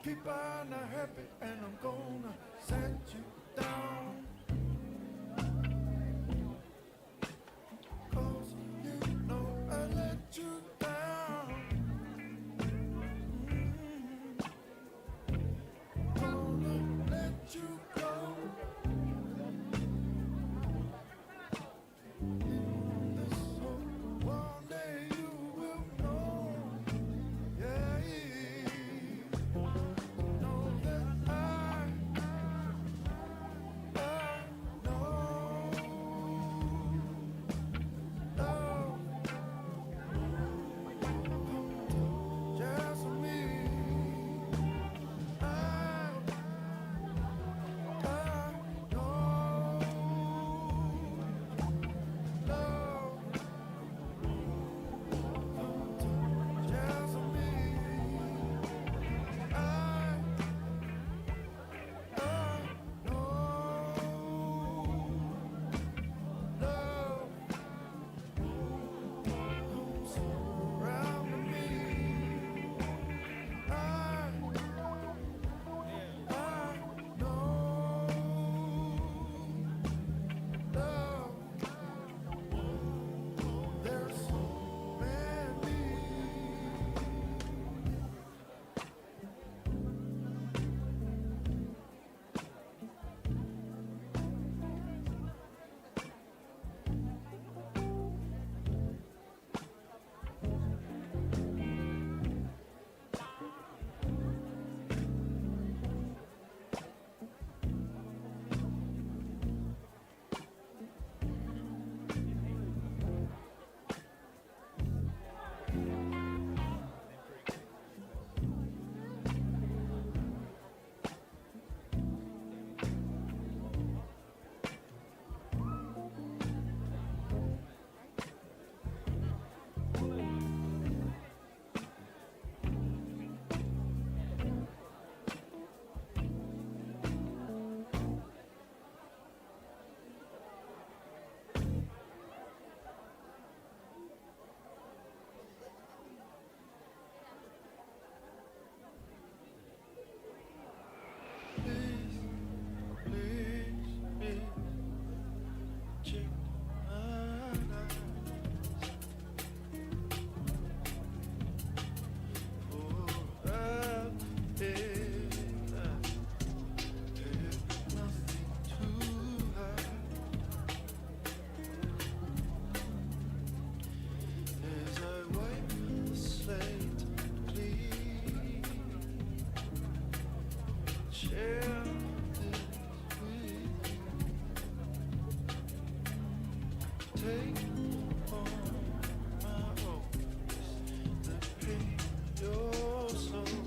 keep on happy, and I'm gonna set you down. 'Cause you know I let you down. Gonna let you go. This hope one day you will know. Yeah, know that I know love just me. I know love just me. I know love surrounding me. I know love. There's so many. Please, check my eyes. For I've nothing to hide. As I wipe the slate clean, share this with you. Take on my oaths that paint your soul.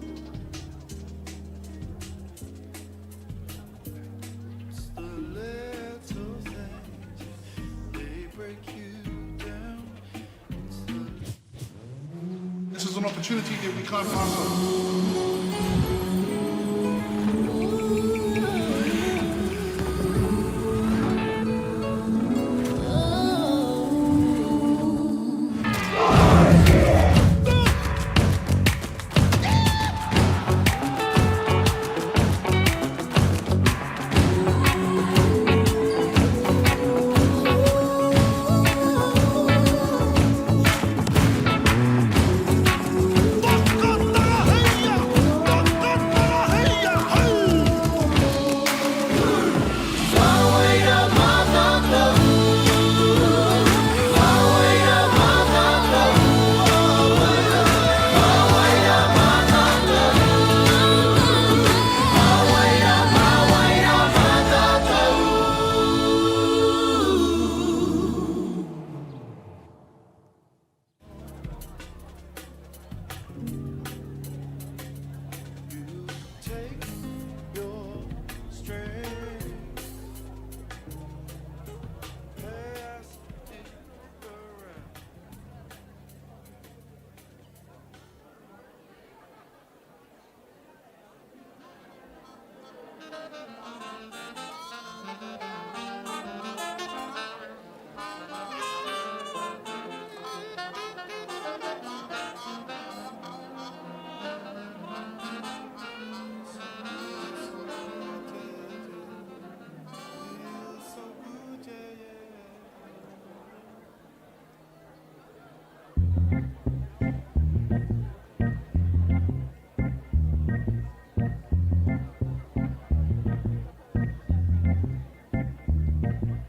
It's the little things, they break you down. It's the This is an opportunity that we can't pass up. Hey,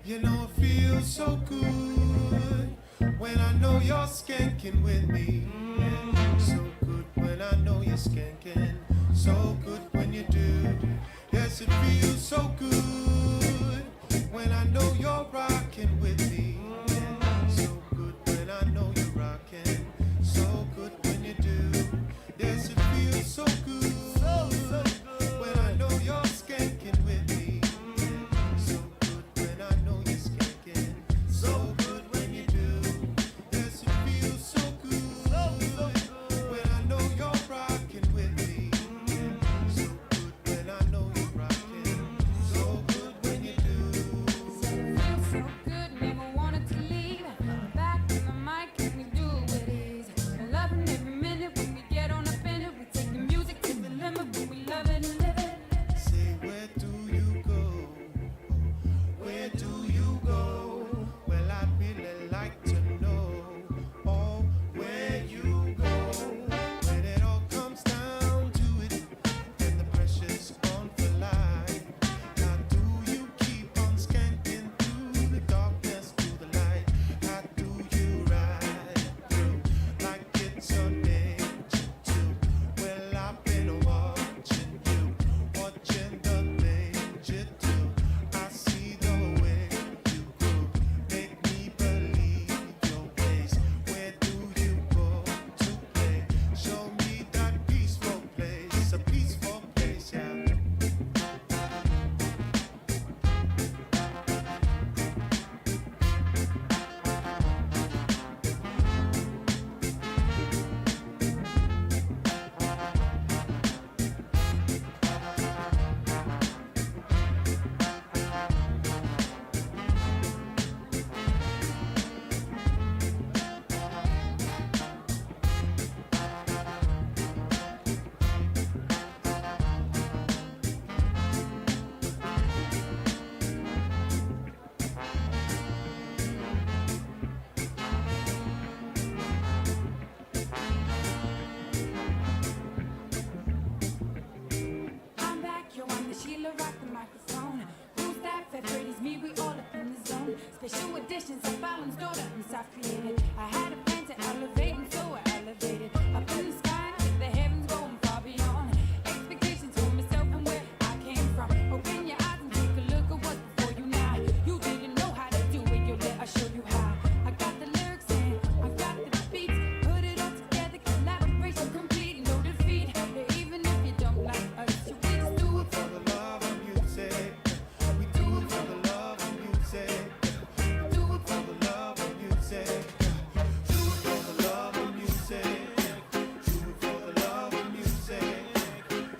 You know it feels so good when I know you're skanking with me. So good when I know you're skanking. So good when you do. Yes, it feels so good when I know you're rocking with me. So good when I know you're rocking. So good when you do. Yes, it feels so good when I know you're skanking with me. So good when I know you're skanking. So good when you do. Yes, it feels so good when I know you're rocking with me. So good when I know you're rocking. So good when you do. It feels so good, never wanted to leave. Back in the mic, and we do it with ease. I love it every minute when we get on a bender. We take the music to the limit, but we love it and live it. Say, where do you go? Where do you go? Well, I'd really like to know. Oh, where you go? When it all comes down to it, and the pressure's on for life. How do you keep on skanking through the darkness to the light? How do you ride through like it's your nature too? Well, I've been watching you, watching the things you do. I see the way you groove, make me believe your ways. Where do you go to play? Show me that peaceful place, a peaceful place, yeah. I'm back, yo, I'm the Sheila, rock the microphone. Who's that? Fat Freddy's me, we all up in the zone. Special editions of Fallon's daughter, and South created. I had a plan to elevate, and so I elevated. Up in the sky, the heavens going far beyond. Expectations for myself and where I came from. Open your eyes and take a look at what's before you now. You didn't know how to do it, yo, let I show you how. I got the lyrics and I got the beats. Put it all together, collaboration complete, no defeat. Even if you don't like us, you just do it For the love of music, we do it for the love of music. Do it for the love of music. Do it for the love of music. Do it for the love of music.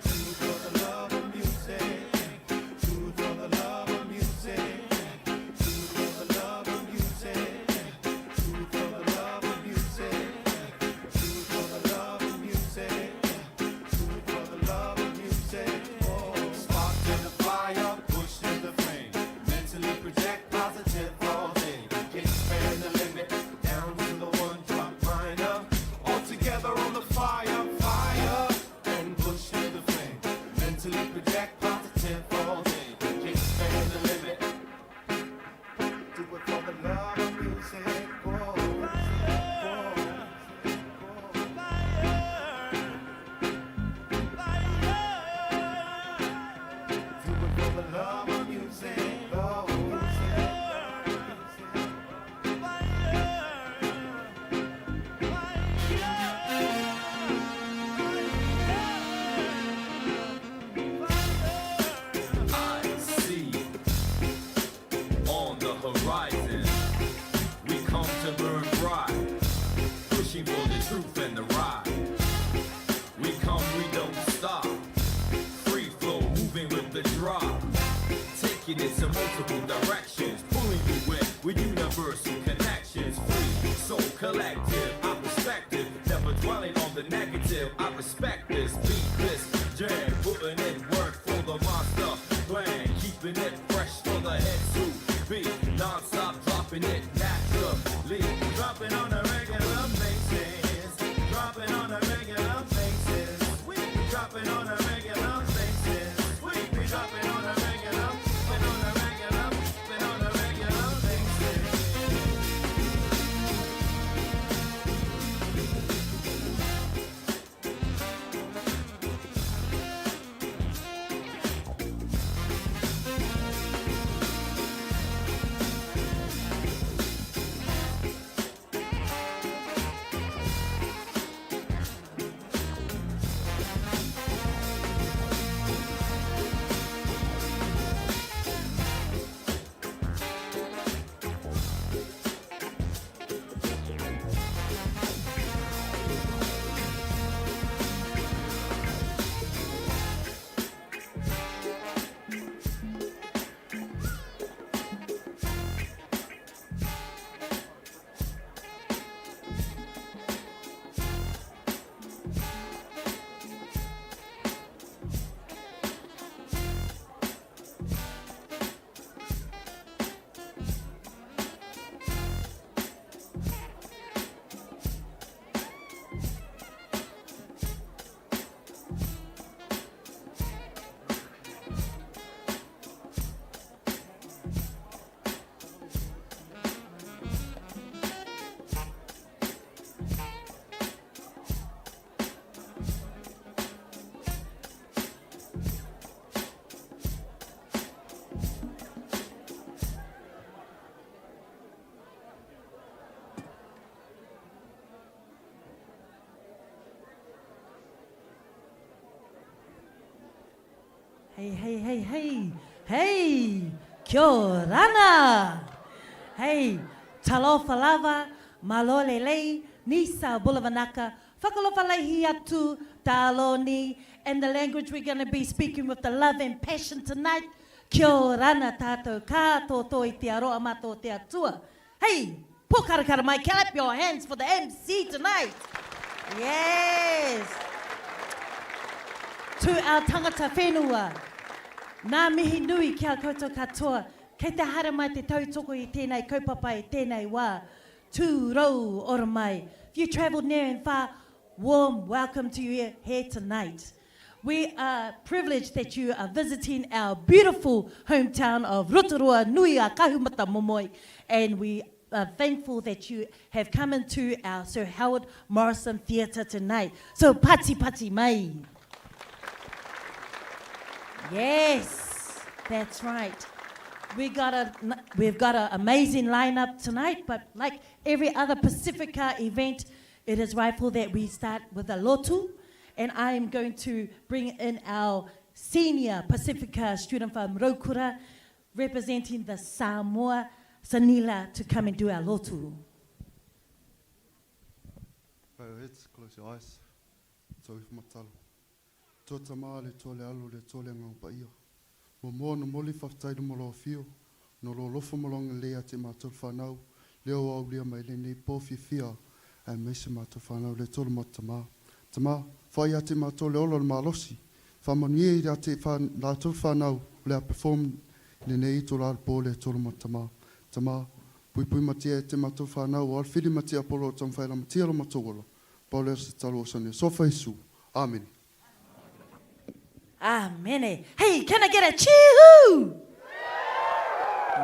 Do it for the love of music. Do it for the love of music. Do it for the love of music. Do it for the love of music. Do it for the love of music. Do it for the love of music. Oh, spark to the fire, push to the flame. Mentally project positive all day. Expand the limit down to the one drop minor. All together on the fire, fire, and push to the flame. Mentally project positive all day. Expand the limit. Do it for the love of music. Oh, do it for the love of music. Oh, I see on the horizon, we come to burn bright, pushing for the truth and the right. We come, we don't stop, free flow, moving with the drop, taking it to multiple directions, pulling you with universal connections, free, so collective, our perspective, never dwelling on the negative. I respect this, beat this jam, putting in work for the monster plan, keeping it fresh for the heads to be non-stop, dropping it naturally, dropping on a regular basis, dropping on a regular basis, we dropping on a regular basis, we dropping on a regular, been on a regular, been on a regular Hey, kia ora. Hey, talofa lava, malolelei, nisa bulavanaka, whakalofalaihi atu, taloni, and the language we're going to be speaking with the love and passion tonight. Kia orana tātou kātoto i te aroa mato te atua. Hey, pokarakara mai, clap your hands for the MC tonight. Yes. To our tangata whenua, nā mihi nui kia koutou katoa, kei te hara mai te tautoko i tēnei kaupapa i tēnei wā, tū rau ora mai. If you travelled near and far, warm welcome to you here tonight. We are privileged that you are visiting our beautiful hometown of Rotorua, Nui a Kahumata Momoi, and we are thankful that you have come into our Sir Howard Morrison Theatre tonight. So pati pati mai. Yes, that's right. We've got an amazing lineup tonight, but like every other Pasifika event, it is rightful that we start with a lotu, and I am going to bring in our senior Pasifika student from Rotorua, representing the Samoa Sanila, to come and do our lotu. Bow your heads, close your eyes. Tau i whamatalo. Tō tamā le tō le alu le tō le ngau pa ia. Mo mō na moli whaftaida mo lo whio. No lo lofo molonga lea te mātou whanau. Leo au lea mai le nei pōwhi whia. A meise mātou whanau le tōle mo tamā. Tamā, whai a te mātou le olo le mālosi. Whamoni e a te lātou whanau le a perform le nei tō la pō le tōle mo tamā. Tamā, pui pui matia e te mātou whanau. O al whiri matia polo o tamwhaila matia lo matogolo. Paulera se talo o sane. Sofa Isu. Amen. Amen. Hey, can I get a chee-hoo?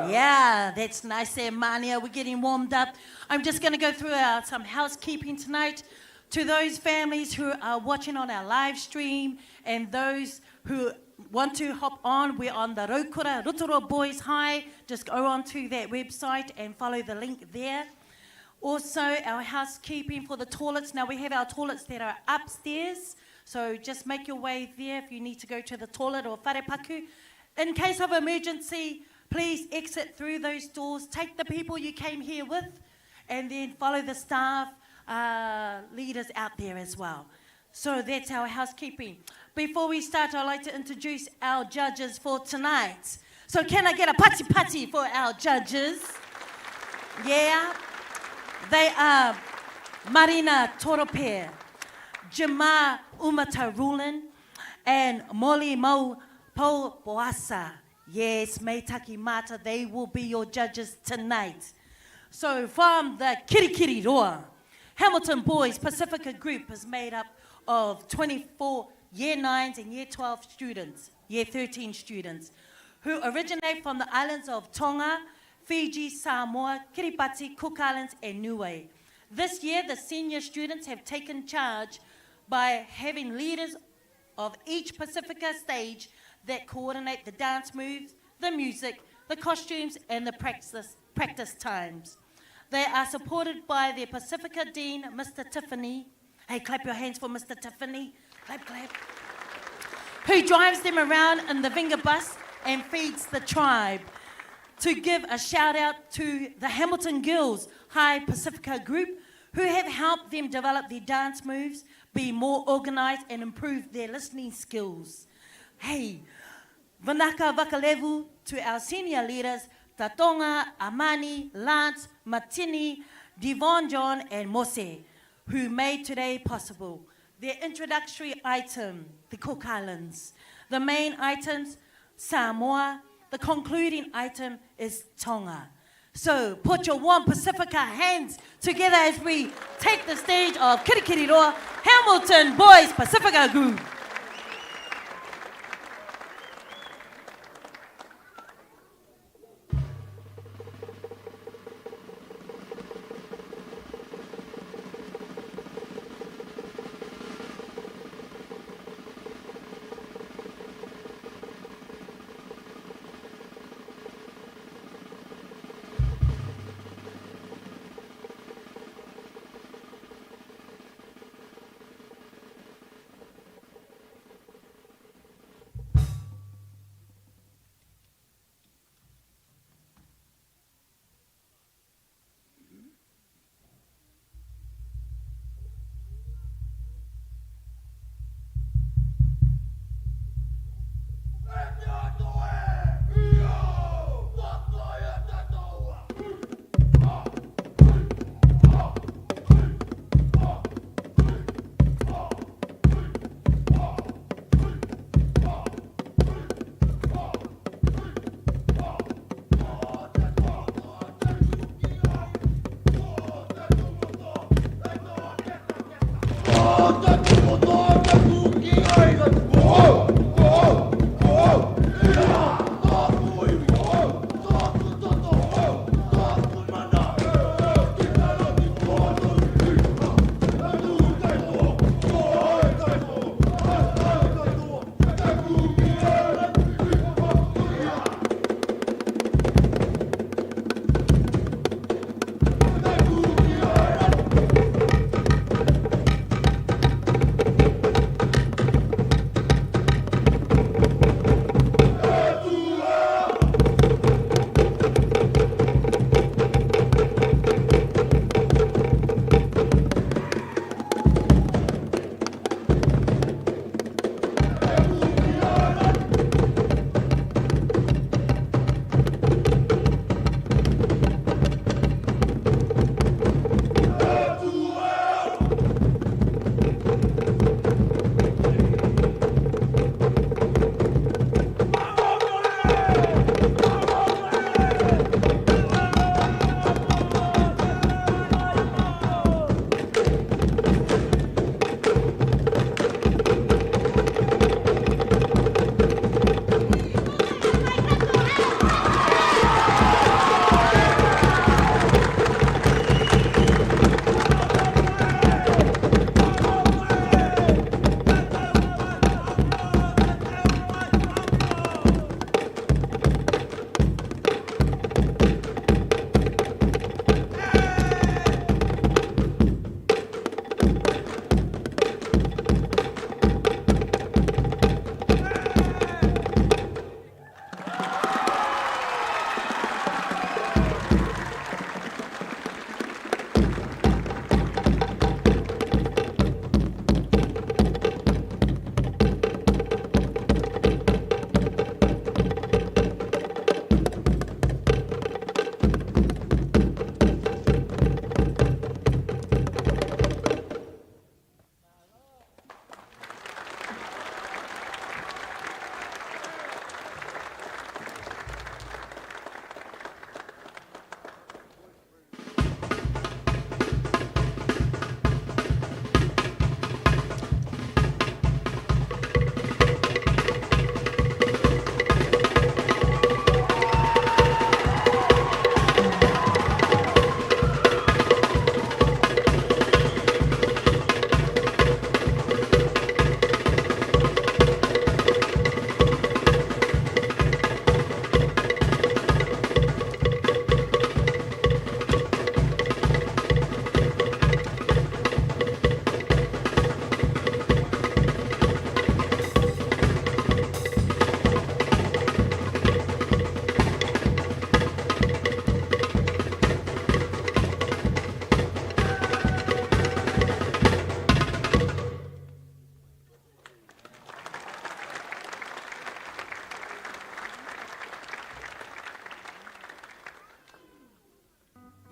Yeah, that's nice there, Mania. We're getting warmed up. I'm just going to go through some housekeeping tonight. To those families who are watching on our live stream and those who want to hop on, we're on the Rotorua Boys High. Just go onto that website and follow the link there. Also, our housekeeping for the toilets. Now, we have our toilets that are upstairs. So just make your way there if you need to go to the toilet or wharepaku. In case of emergency, please exit through those doors. Take the people you came here with and then follow the staff leaders out there as well. So that's our housekeeping. Before we start, I'd like to introduce our judges for tonight. So can I get a pati pati for our judges? Yeah. They are Marina Torope, Jama Umata Rulin, and Molly Mau Po Boasa. Yes, Meitaki Mata, they will be your judges tonight. So from the Kirikiri Roa, Hamilton Boys Pasifika group is made up of 24 Year 9s and Year 12 students, Year 13 students, who originate from the islands of Tonga, Fiji, Samoa, Kiribati, Cook Islands, and Niue. This year, the senior students have taken charge by having leaders of each Pasifika stage that coordinate the dance moves, the music, the costumes, and the practice times. They are supported by their Pasifika Dean, Mr. Tiffany. Hey, clap your hands for Mr. Tiffany. Clap, clap. Who drives them around in the Vinga bus and feeds the tribe. To give a shout out to the Hamilton Girls High Pasifika group, who have helped them develop their dance moves, be more organised and improve their listening skills. Hey, Vanaka Vakalevu to our senior leaders, Tatonga, Amani, Lance, Matini, Devon John and Mose, who made today possible. Their introductory item, the Cook Islands. The main items, Samoa. The concluding item is Tonga. So put your warm Pasifika hands together as we take the stage of Kirikiriroa Hamilton Boys Pasifika Group.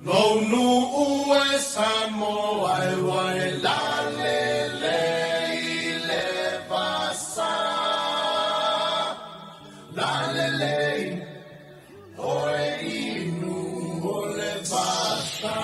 Lonu ue Samoa wai la le le le vasa la le le oe inu ole vasa.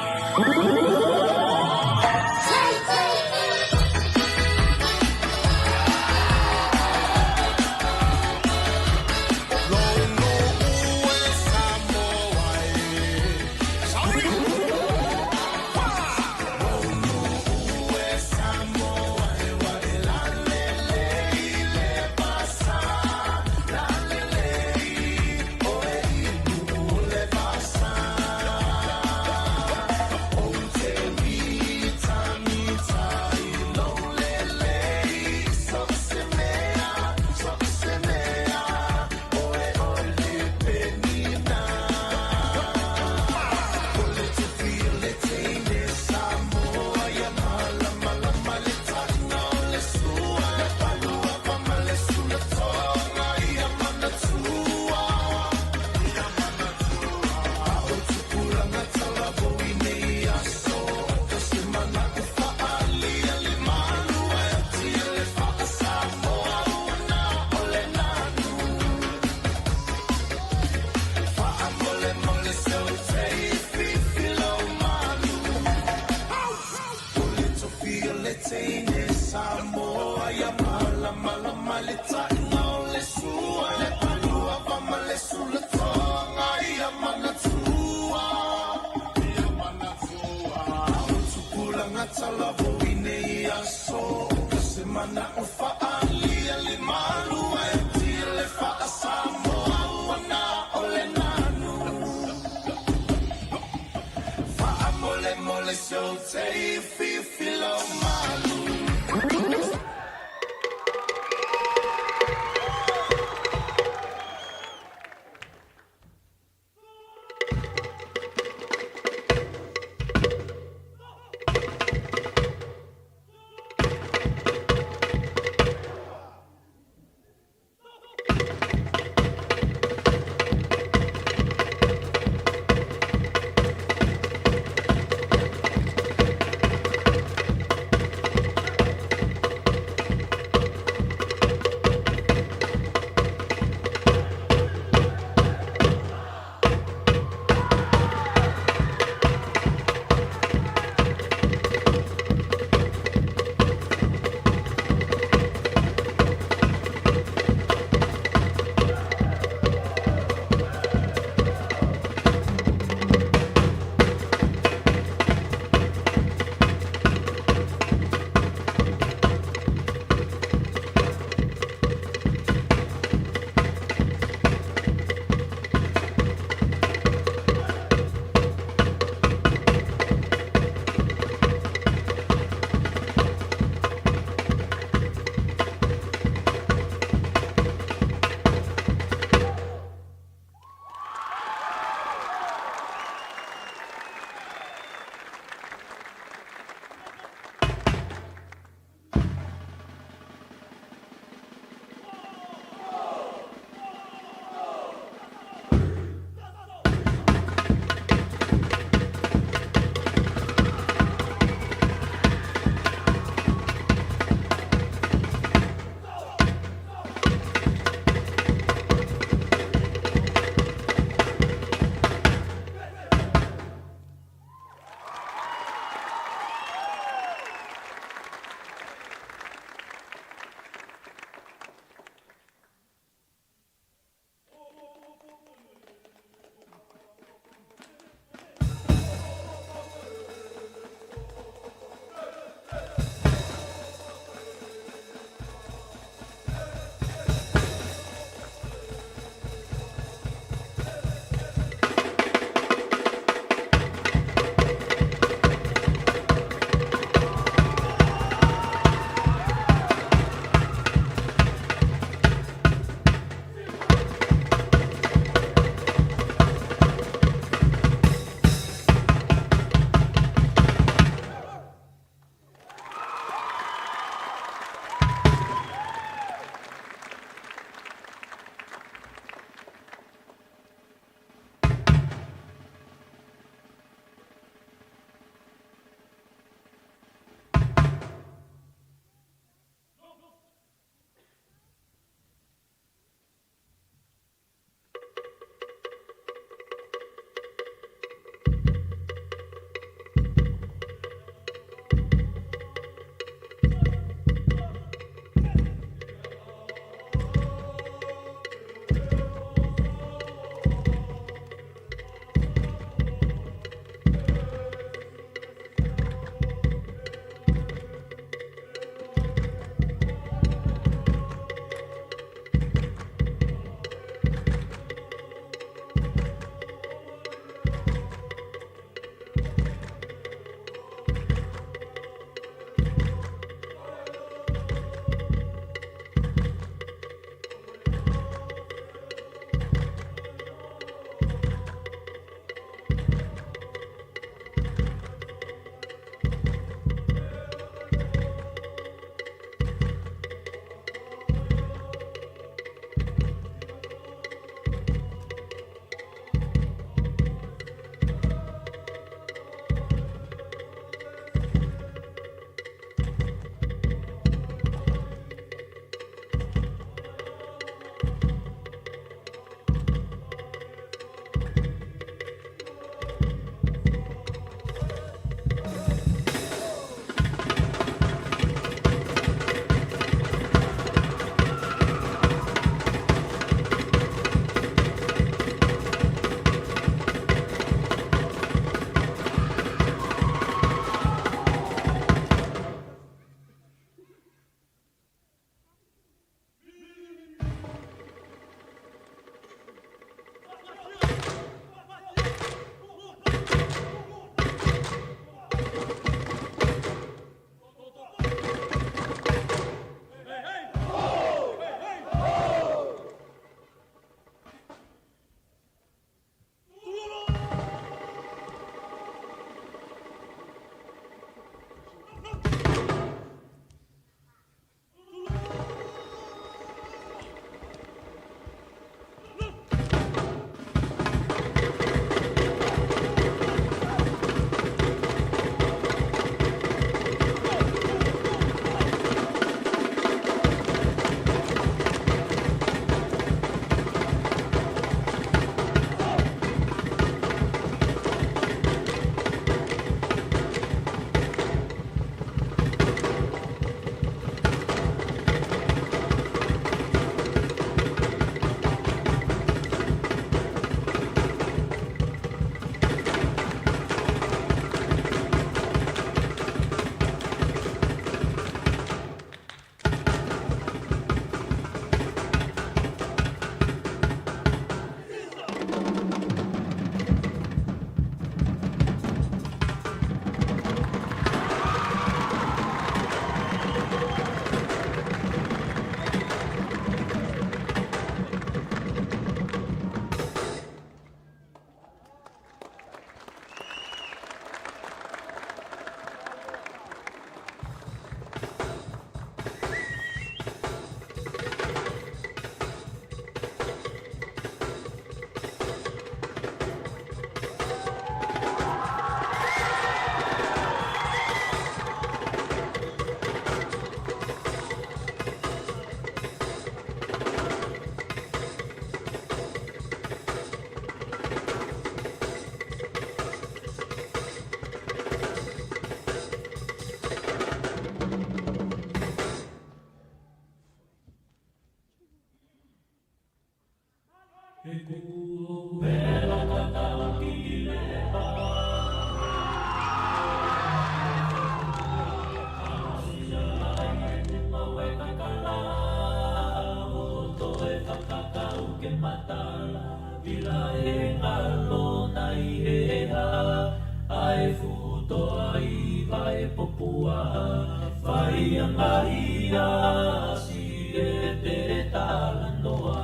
ia si e te tala noa.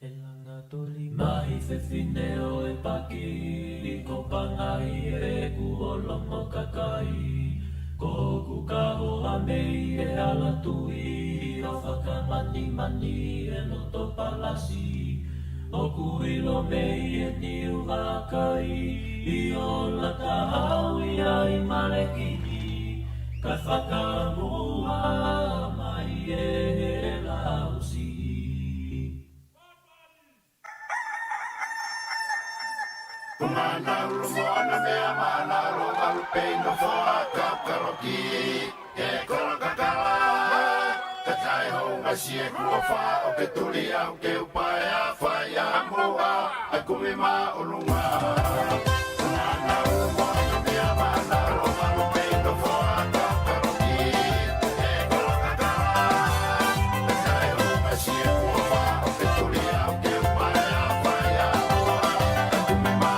E langa toli mai whewhineo e paki, ko pangai e kuolongo kakai, ko kukahoa mei e ala tui, o whakamani mani e loto palasi, o kuilo mei e niu hakai, I o lata haui ai malekini, ka whakamua mai e lausi. Kumana urumoana mea mana roga lupeino foa kakaroki e kora kakala katai ho ngasi e kua wha o ke tuli au ke upae a whai a mua a kumi ma olunga Kumana urumoana mea mana roga lupeino foa kakaroki e kora kakala katai ho ngasi e kua wha o ke tuli au ke upae a whai a mua a kumi ma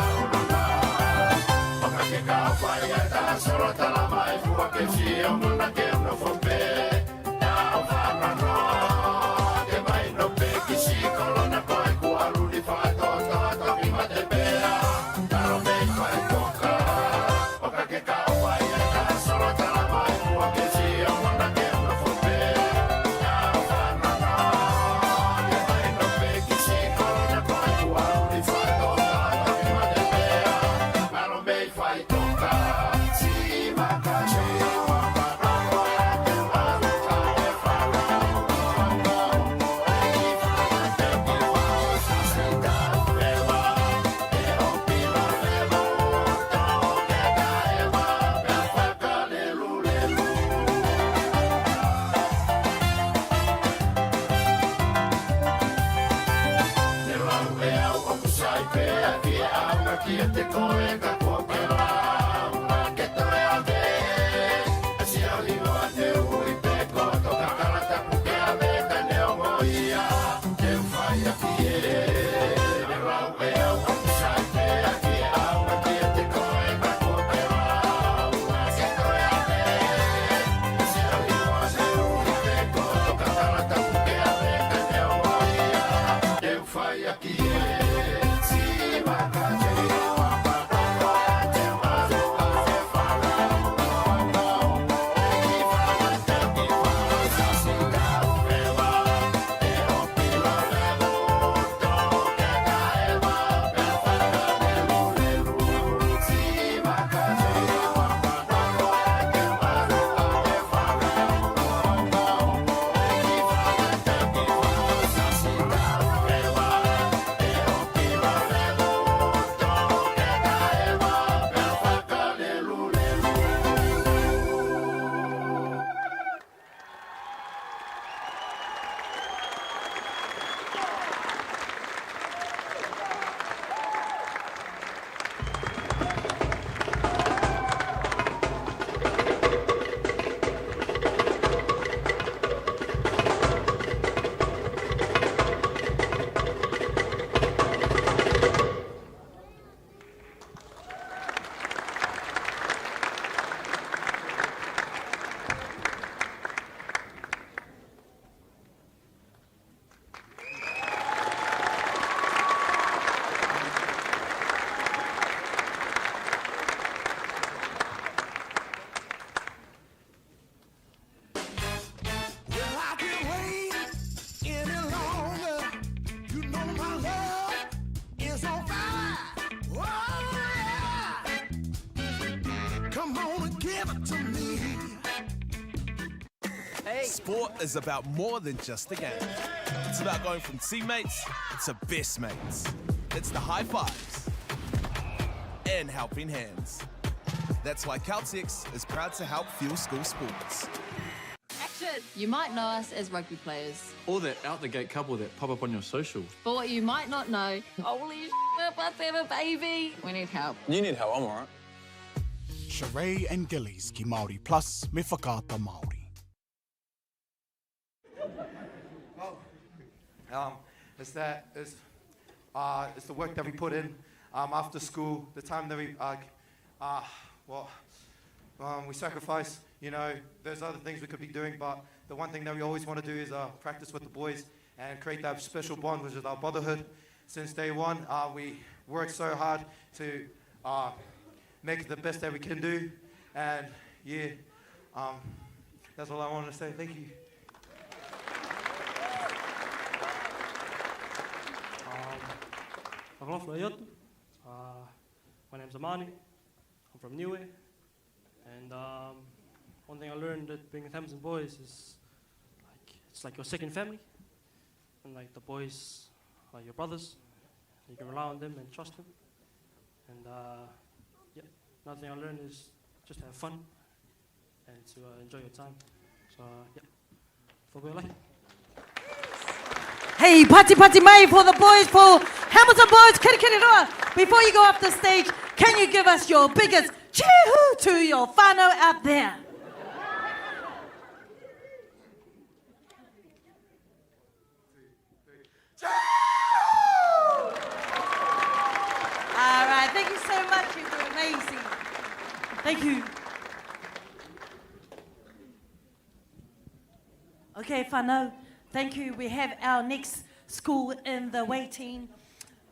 Solo tala mai fua ke fia muna ke no fope na ofana no ke mai no pe ki si kolona ko e ku alu ni fa to mi mate pea taro me fa toka o ka ke ka o ai ta solo tala mai fua ke fia muna ke no fope na ofana no ke mai no pe ki si kolona ko e ku alu ni fa to mi mate pea taro me fa toka Kia te koe ka kua ke rāunga ke toe a me Asi au hinoa te ui pe koto ka karata puke a me ka neongo ia Te uwhai a ki e Me rau e au akusai pe a ki e aunga kia te koe ka kua ke rāunga ke toe a me Asi au hinoa te ui pe koto ka karata puke a me ka neongo ia Te uwhai a ki e Si maka te Sport is about more than just a game. It's about going from teammates to best mates. It's the high fives and helping hands. That's why Caltex is proud to help fuel school sports. Action! You might know us as rugby players. Or that out-the-gate couple that pop up on your socials. But what you might not know, holy shit, we're about to have a baby. We need help. You need help, I'm alright. Sheree and Gillies ki Māori Plus me whakaata Māori. It's the work that we put in after school, the time that we sacrifice You know, there's other things we could be doing, but the one thing that we always want to do is practice with the boys and create that special bond, which is our brotherhood. Since day one, we worked so hard to make it the best that we can do. And yeah, that's all I wanted to say. Thank you. My name's Amani. I'm from Niue. And one thing I learned at being with Hamilton Boys is it's like your second family. And like the boys are your brothers. You can rely on them and trust them. And yeah, another thing I learned is just to have fun and to enjoy your time. So yeah, for life. Hey, pati pati mai for the boys, for Hamilton Boys, kiri kiri roa. Before you go up the stage, can you give us your biggest cheer to your whānau out there? All right, thank you so much. You were amazing. Thank you. Okay, whānau, thank you. We have our next school in the waiting.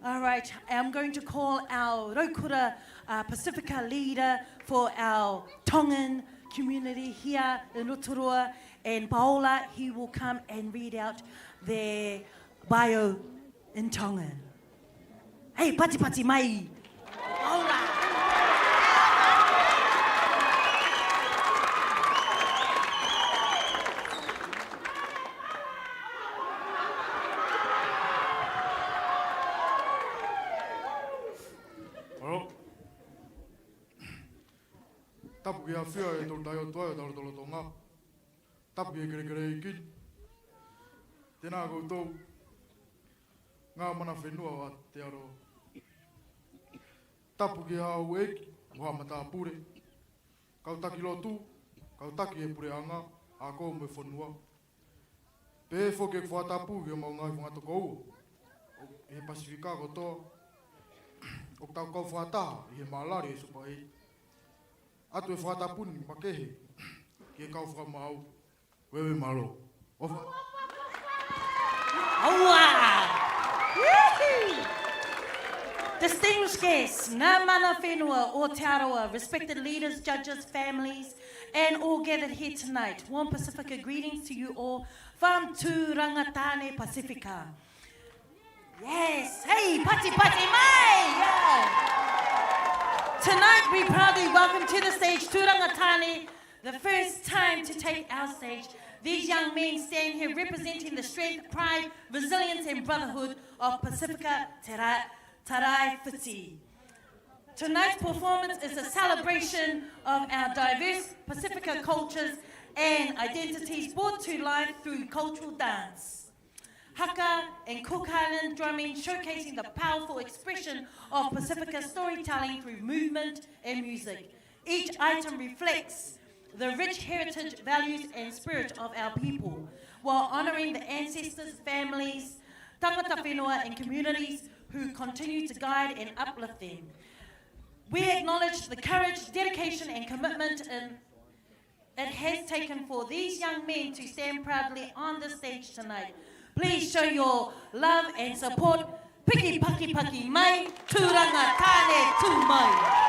All right, I'm going to call our Rotorua Pasifika leader for our Tongan community here in Rotorua, and Paola, he will come and read out their bio in Tongan. Hey, pati pati mai. Paola. Tapu ki a whia e tō tai o toa e tō tō ngā. Tapu e kere kere i kin. Tēnā koutou. Ngā mana whenua o Aotearoa. Tapu ki a au eki, mua mata pure. Kau taki lo tū, kau taki e pure anga, a kou me whenua. Pē whoke e whātapu ki o mau ngai whangatoko ua. E Pasifika ko toa. O tau kau whātaha i he mālari e supa hei. Atu e whātapuni pakehe, ki e kau whakamau, wewe malo. Distinguished guests, ngā mana whenua o Te Arawa, respected leaders, judges, families, and all gathered here tonight. Warm Pasifika greetings to you all from Rangatane Pasifika. Yes, hey, pati pati mai! Yeah. Tonight, we proudly welcome to the stage Rangatane, the first time to take our stage. These young men stand here representing the strength, pride, resilience, and brotherhood of Pasifika Tarai Whiti. Tonight's performance is a celebration of our diverse Pasifika cultures and identities brought to life through cultural dance. Haka and Cook Island drumming, showcasing the powerful expression of Pasifika storytelling through movement and music. Each item reflects the rich heritage, values, and spirit of our people, while honouring the ancestors, families, tangata whenua, and communities who continue to guide and uplift them. We acknowledge the courage, dedication, and commitment it has taken for these young men to stand proudly on the stage tonight. Please show your love and support. Piki paki paki mai, Rangatane tu mai.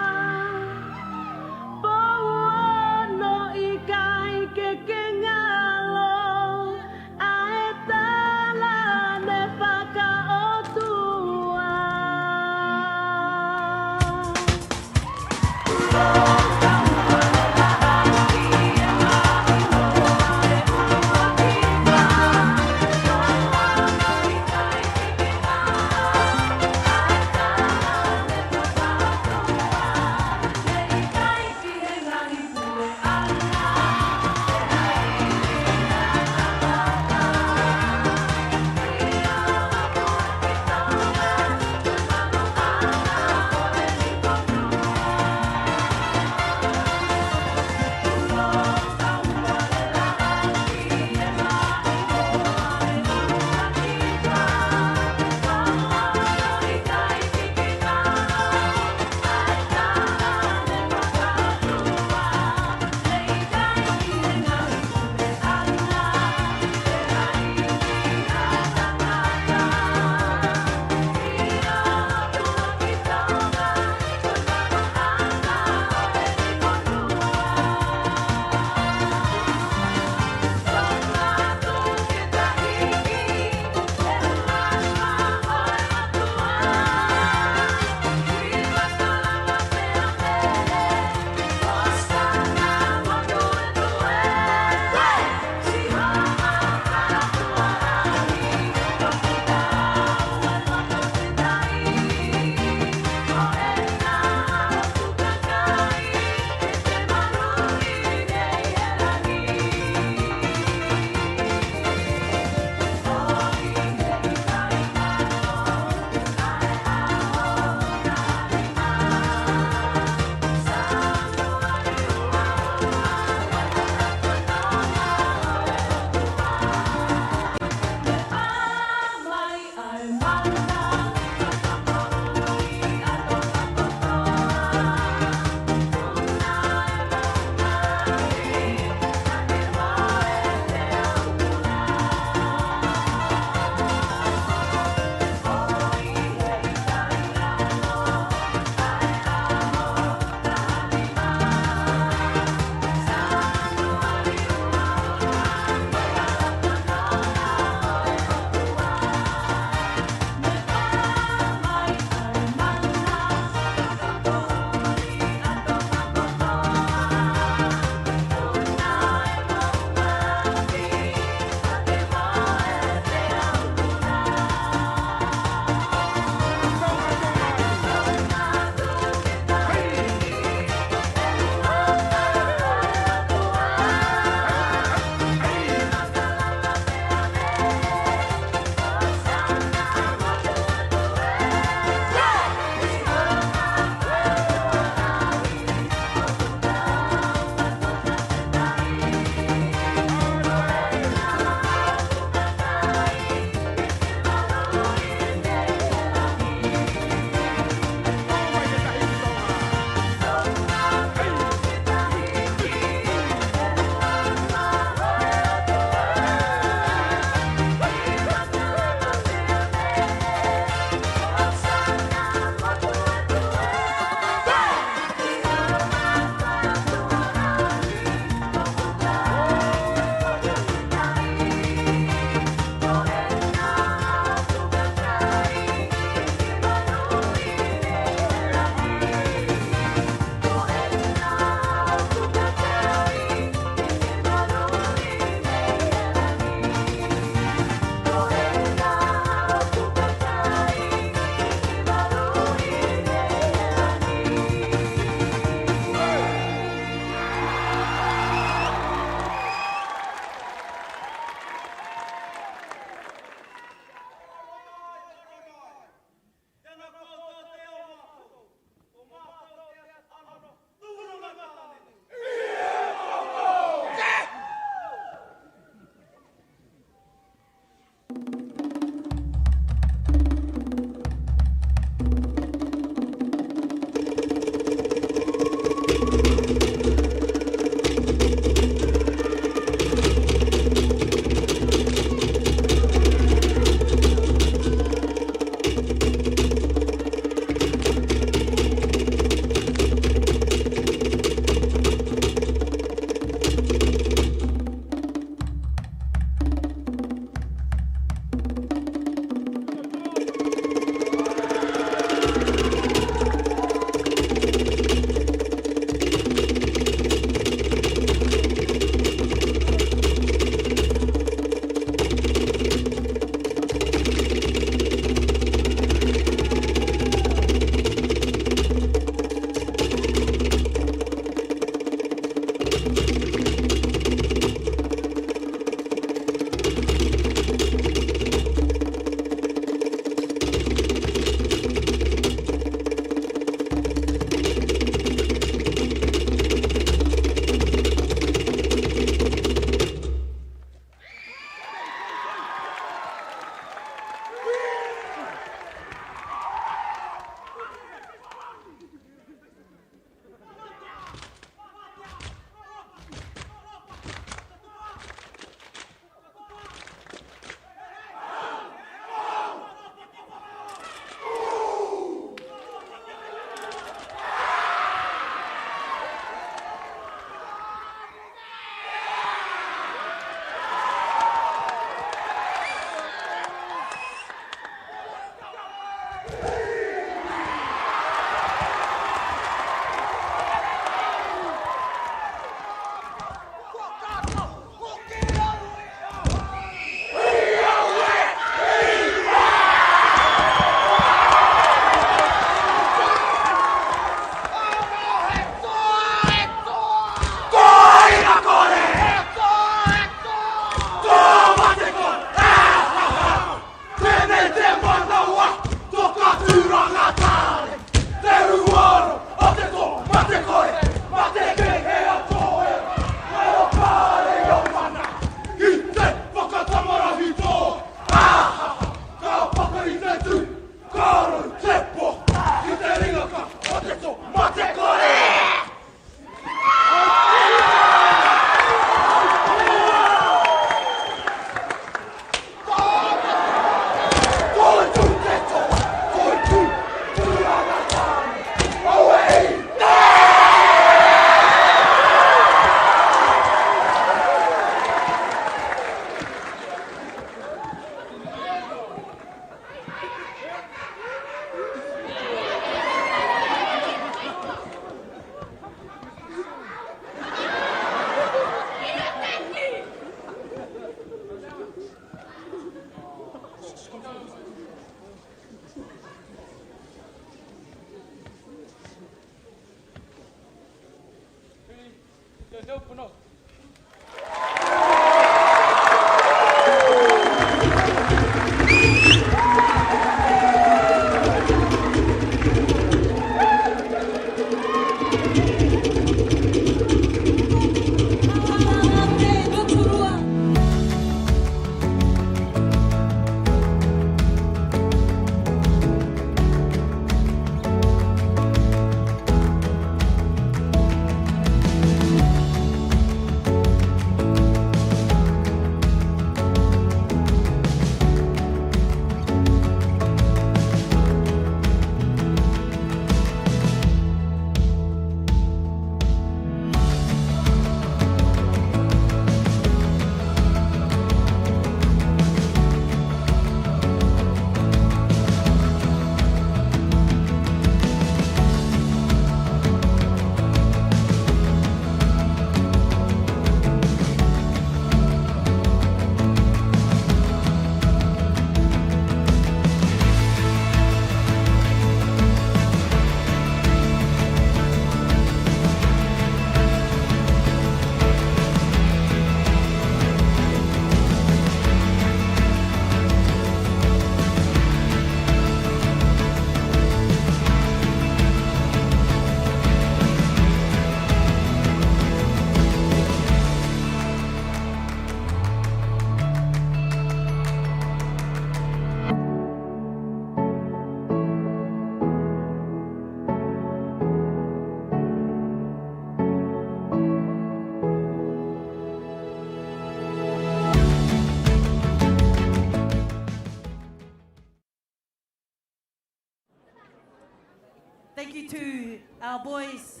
Our boys,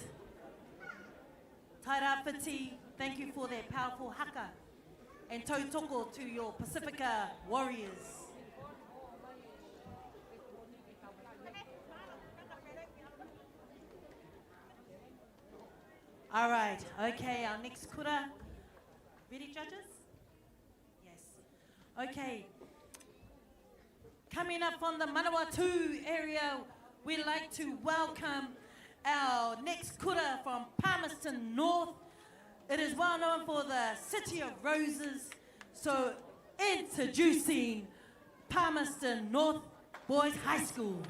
Tairāwhiti, thank you for that powerful haka. And tautoko to your Pasifika warriors. All right, okay, our next kura. Ready, judges? Yes. Okay. Coming up from the Manawatu area, we'd like to welcome our next kura from Palmerston North. It is well known for the City of Roses. So introducing Palmerston North Boys High School.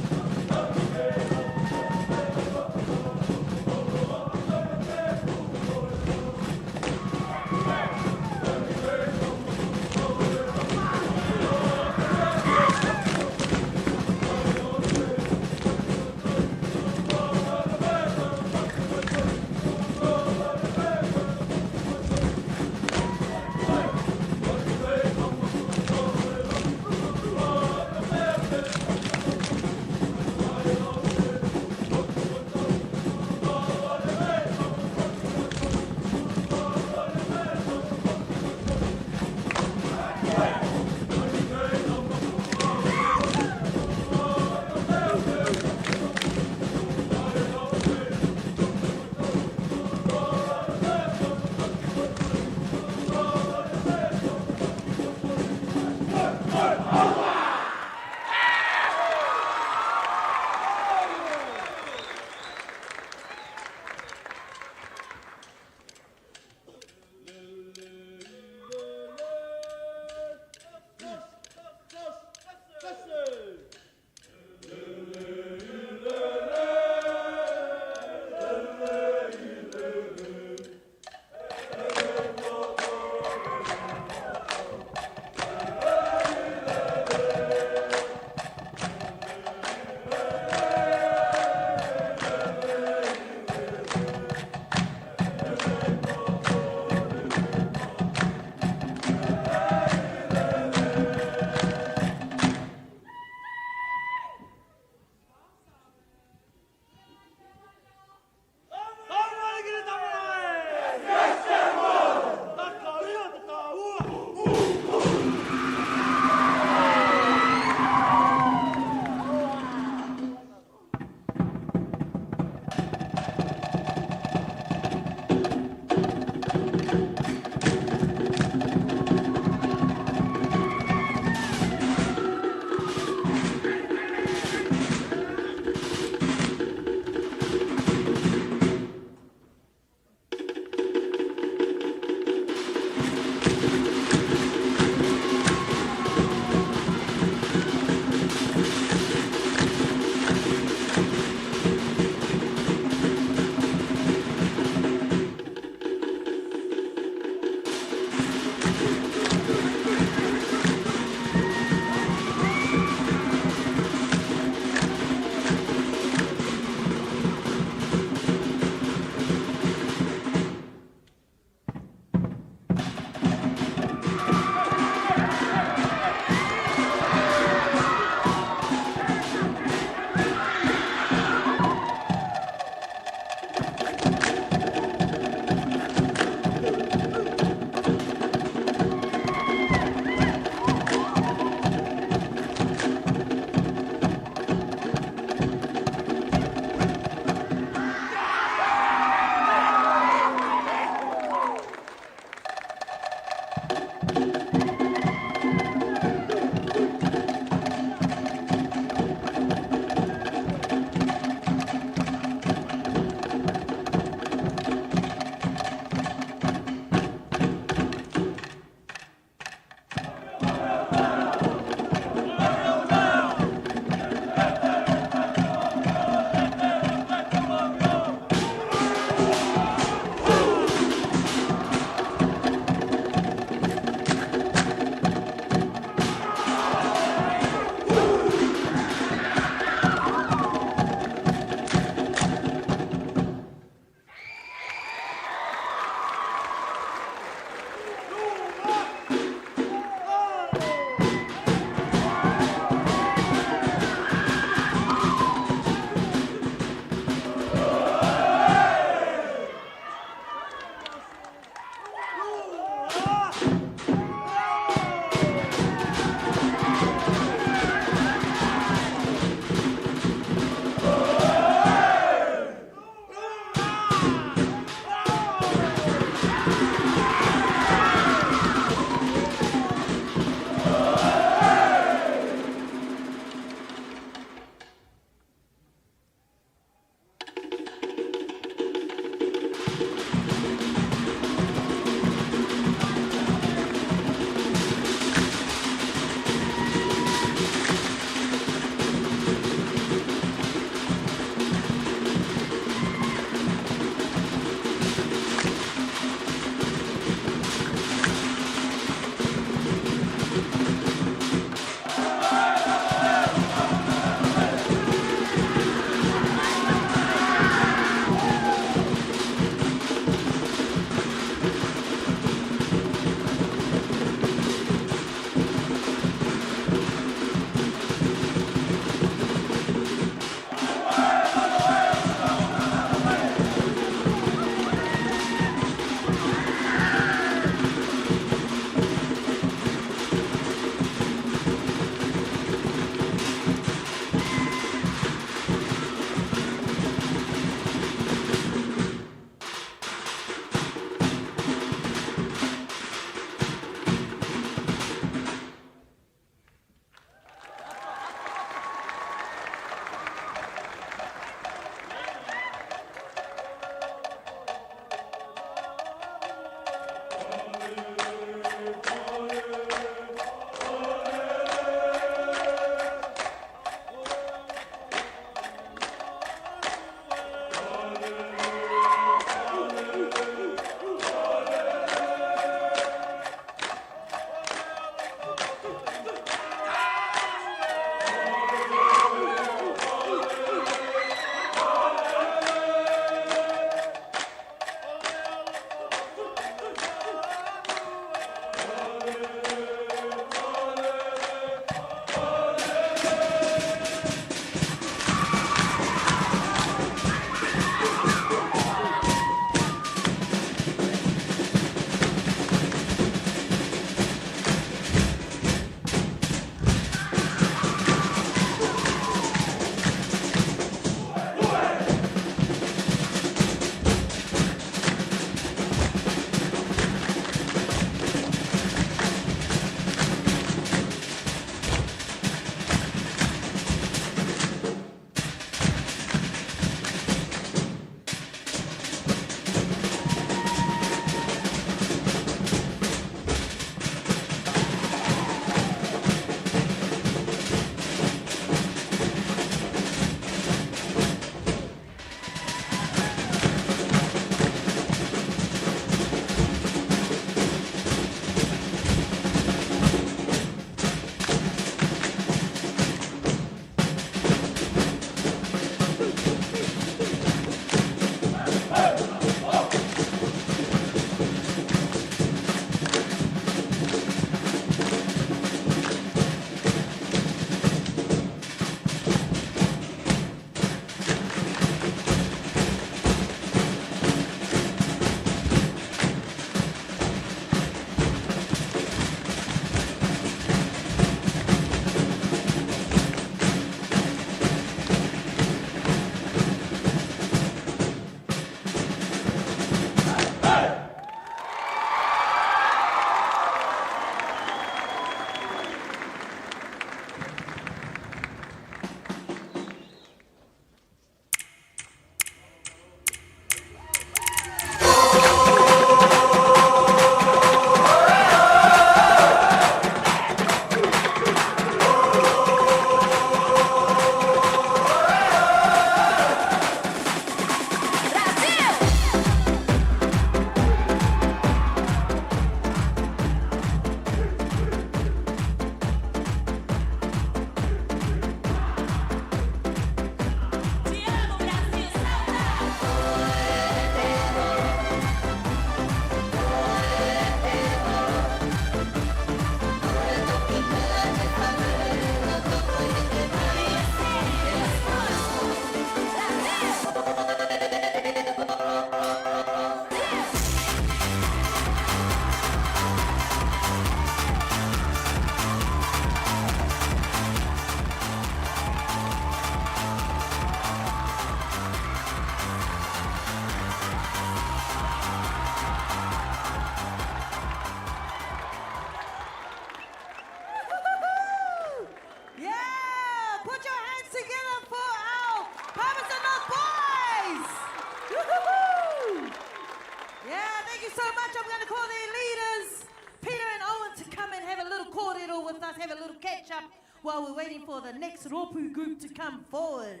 catch up while we're waiting for the next Ropu group to come forward.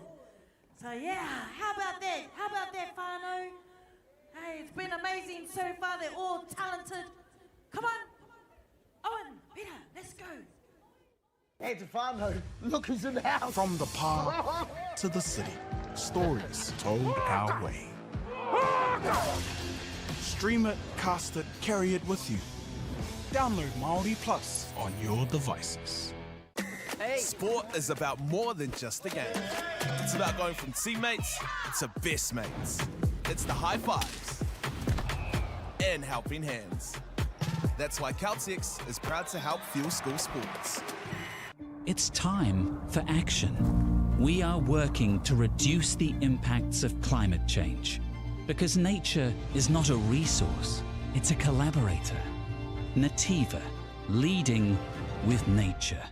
So yeah, how about that? How about that, whānau? Hey, it's been amazing so far. They're all talented. Come on, Owen, Peter, let's go. Hey, it's whānau. Look who's in the house. From the park to the city, stories told our way. Stream it, cast it, carry it with you. Download MāORI Plus on your devices. Sport is about more than just a game. It's about going from teammates to best mates. It's the high fives and helping hands. That's why Caltex is proud to help fuel school sports. It's time for action. We are working to reduce the impacts of climate change because nature is not a resource, it's a collaborator. Nativa, leading with nature.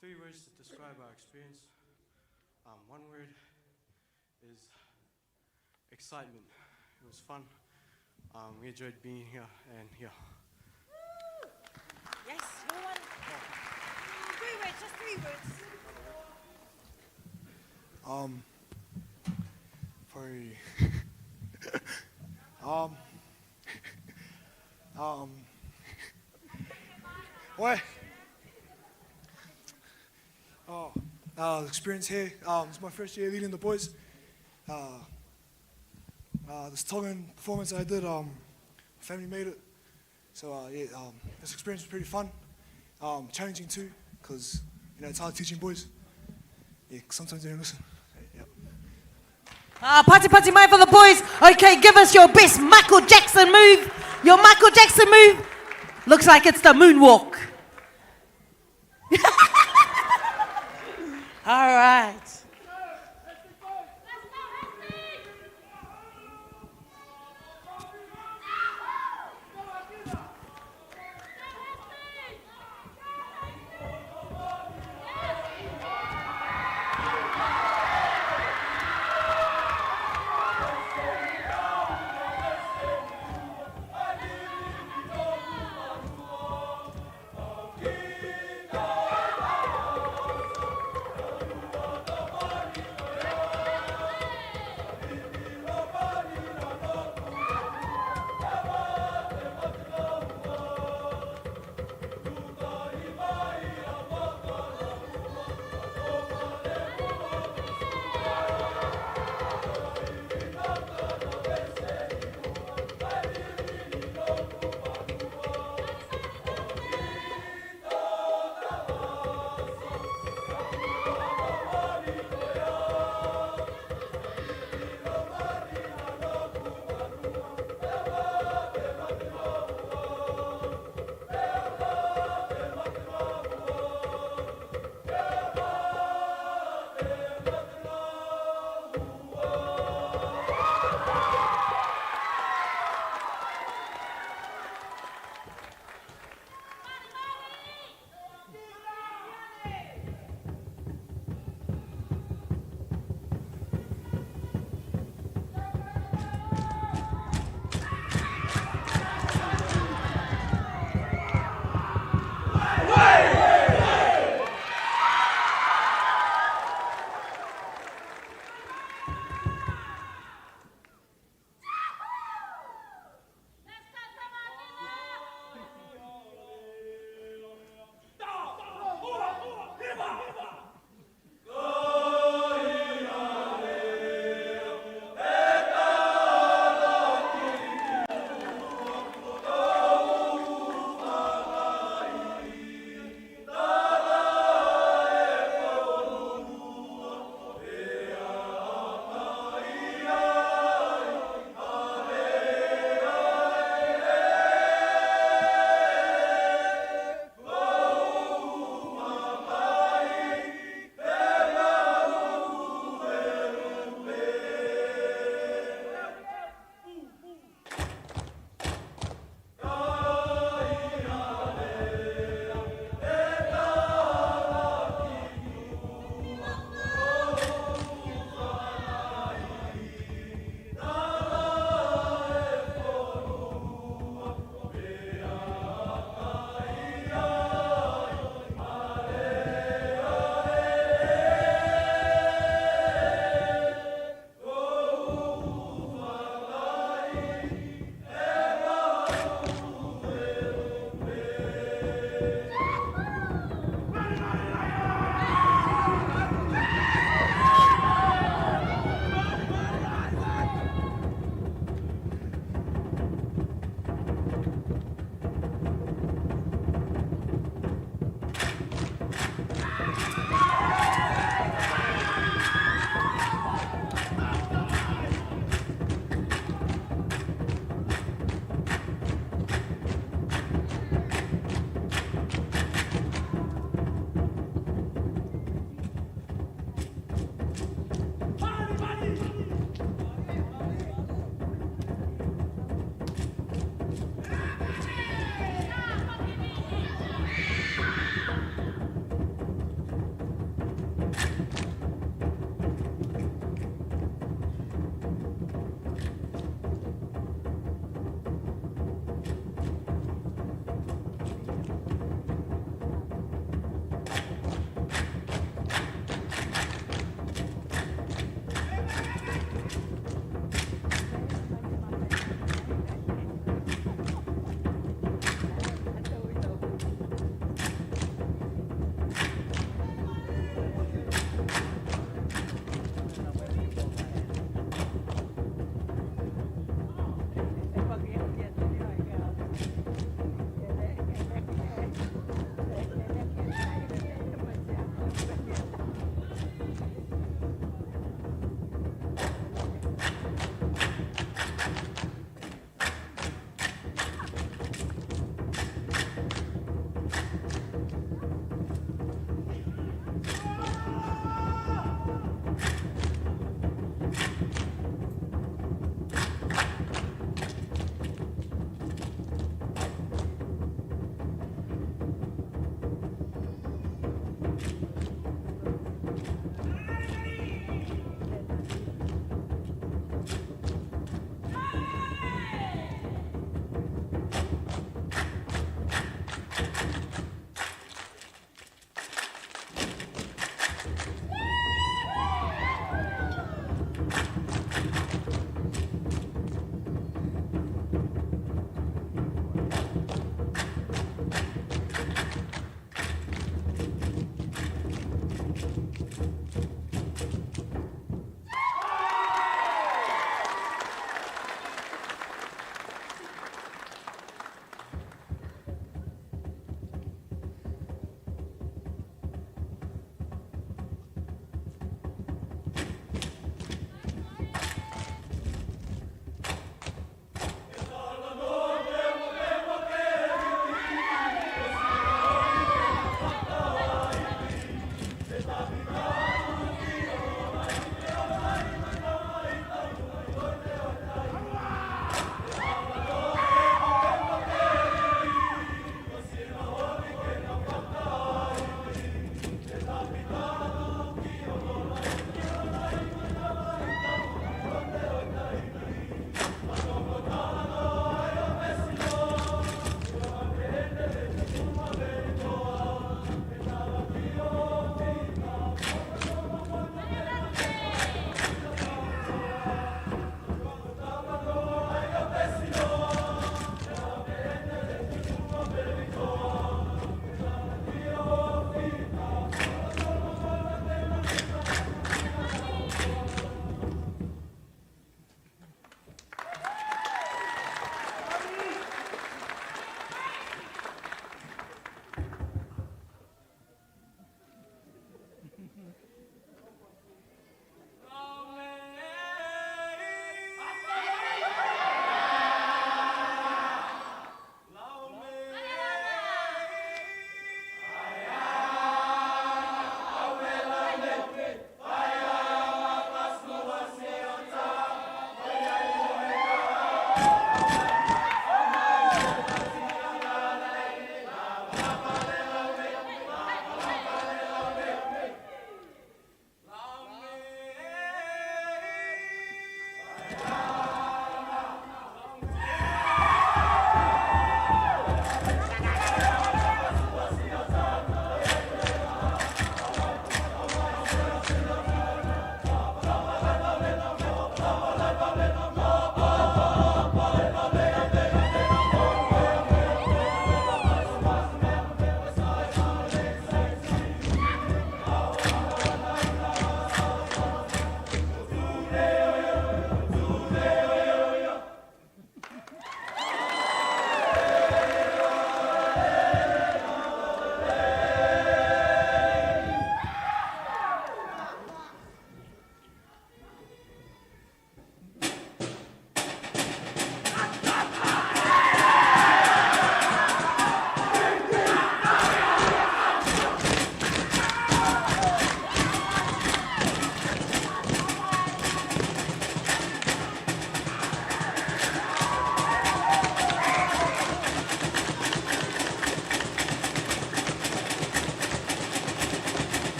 Three words to describe our experience. One word is excitement. It was fun. We enjoyed being here and here. Yes, no one. 3 words, just 3 words. What? The experience here. It's my first year leading the boys. This Tongan performance I did, my family made it. So this experience was pretty fun. Challenging too, because it's hard teaching boys. Yeah, sometimes they don't listen. Pati mai for the boys. Okay, give us your best Michael Jackson move. Your Michael Jackson move. Looks like it's the moonwalk. All right.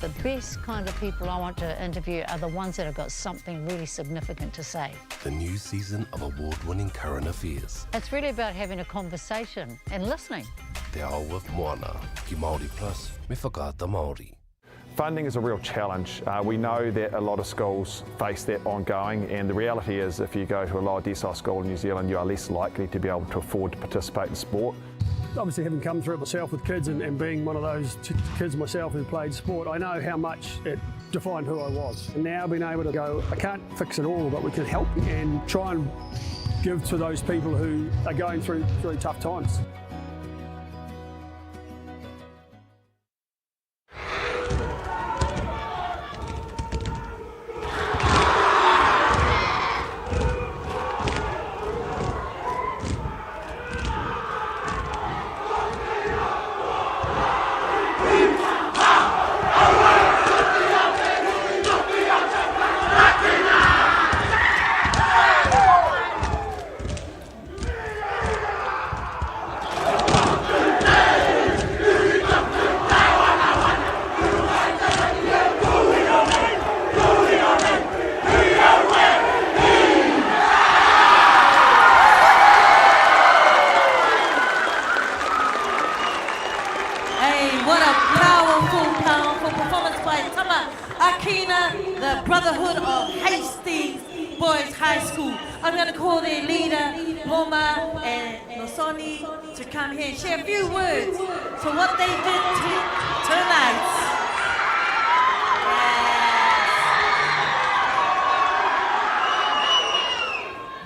The best kind of people I want to interview are the ones that have got something really significant to say. The new season of award-winning Current Affairs. It's really about having a conversation and listening. Te ao with Moana, ki MAORI Plus, me whakaata MAORI. Funding is a real challenge. We know that a lot of schools face that ongoing, and the reality is if you go to a lower decile school in New Zealand, you are less likely to be able to afford to participate in sport. Obviously, having come through it myself with kids and being one of those kids myself who played sport, I know how much it defined who I was. And now being able to go, I can't fix it all, but we can help and try and give to those people who are going through really tough times. The Brotherhood of Hastings Boys High School. I'm going to call their leader, Loma and Nosoni, to come here and share a few words for what they did tonight.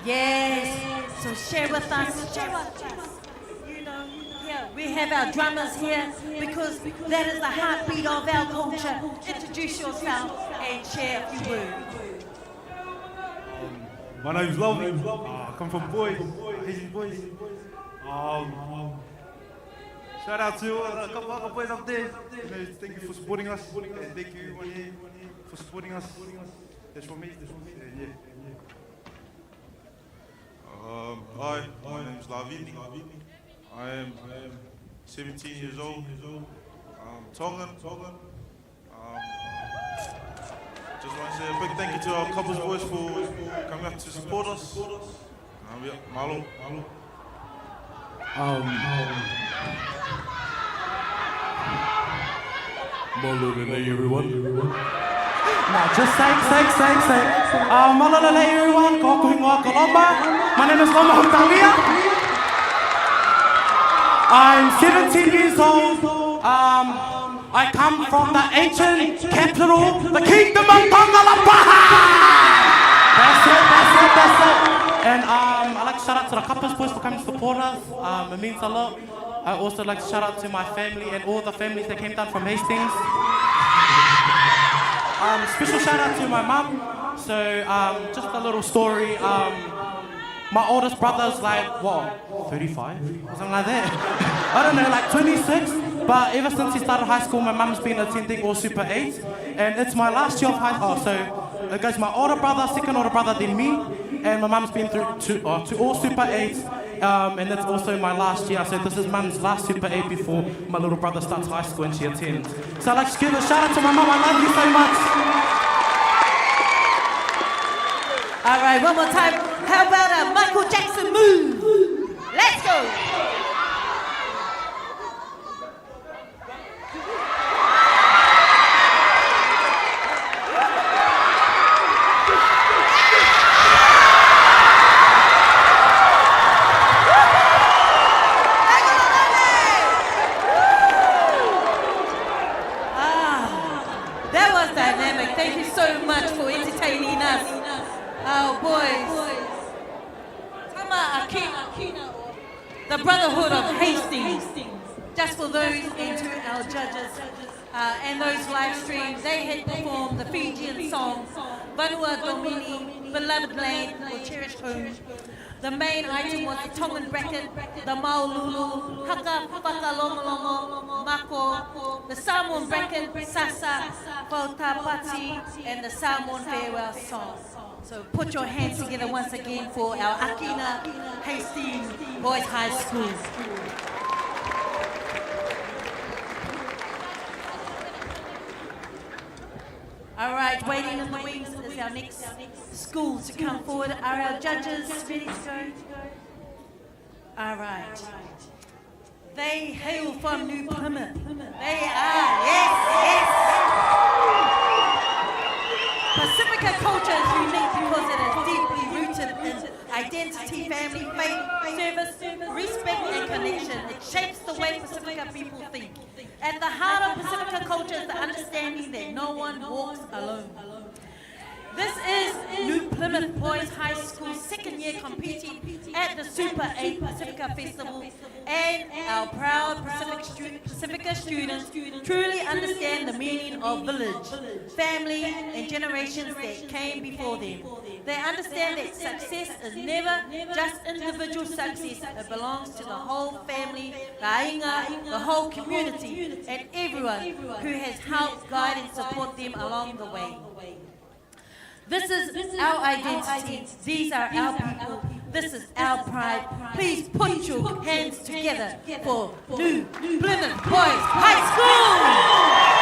Yes. So share with us. You know, yeah, we have our drummers here because that is the heartbeat of our culture. Introduce yourself and share a few words. My name's Lovely. I come from Hastings Boys. Shout out to a couple other boys up there. Thank you for supporting us. And thank you everyone here for supporting us. That's from me. Yeah. Hi, my name's Lavini. I am 17 years old. Tongan. Just want to say a big thank you to our couples boys for coming up to support us. Malu. Malulele, everyone. Now, just say. Malulele, everyone. Ko kuhingoa kalomba. My name is Loma Hutalia. I'm 17 years old. I come from the ancient capital, the kingdom of Tongalapaha. That's it. And I'd like to shout out to the Couples Boys for coming to support us. It means a lot. I also like to shout out to my family and all the families that came down from Hastings. Special shout out to my mum. So just a little story. My oldest brother's like, what, 35? Something like that. I don't know, like 26. But ever since he started high school, my mum's been attending all Super 8. And it's my last year of high school. So it goes my older brother, second older brother, then me. And my mum's been through to all Super 8. And that's also my last year. So this is mum's last Super 8 before my little brother starts high school and she attends. So I'd like to give a shout out to my mum. I love you so much. All right, one more time. How about a Michael Jackson move? Let's go. That was dynamic. Thank you so much for entertaining us. Oh, boys. Akina, the Brotherhood of Hastings. Just for those and to our judges and those live streams, they had performed the Fijian song, Vanua Domini, Beloved Land, or Cherished Home. The main item was the Tongan bracket, the Maululu, Haka Whakalongolongo, Mako, the Samoan bracket, Sasa, Pautapati, and the Samoan farewell song. So put your hands together once again for our Akina Hastings Boys High School. All right, waiting in the wings is our next school to come forward. Are our judges ready to go? All right. They hail from New Plymouth. They are, yes. Pasifika culture is unique because it is deeply rooted in identity, family, faith, service, respect and connection. It shapes the way Pasifika people think. At the heart of Pasifika culture is the understanding that no one walks alone. This is New Plymouth Boys High School's second year competing at the Super 8 Pasifika Festival, and our proud Pasifika students truly understand the meaning of village, family and generations that came before them. They understand that success is never just individual success, it belongs to the whole family, Rainga, the whole community, and everyone who has helped guide and support them along the way. This is our identity. These are our people. This is our pride. Please put your hands together for New Plymouth Boys High School.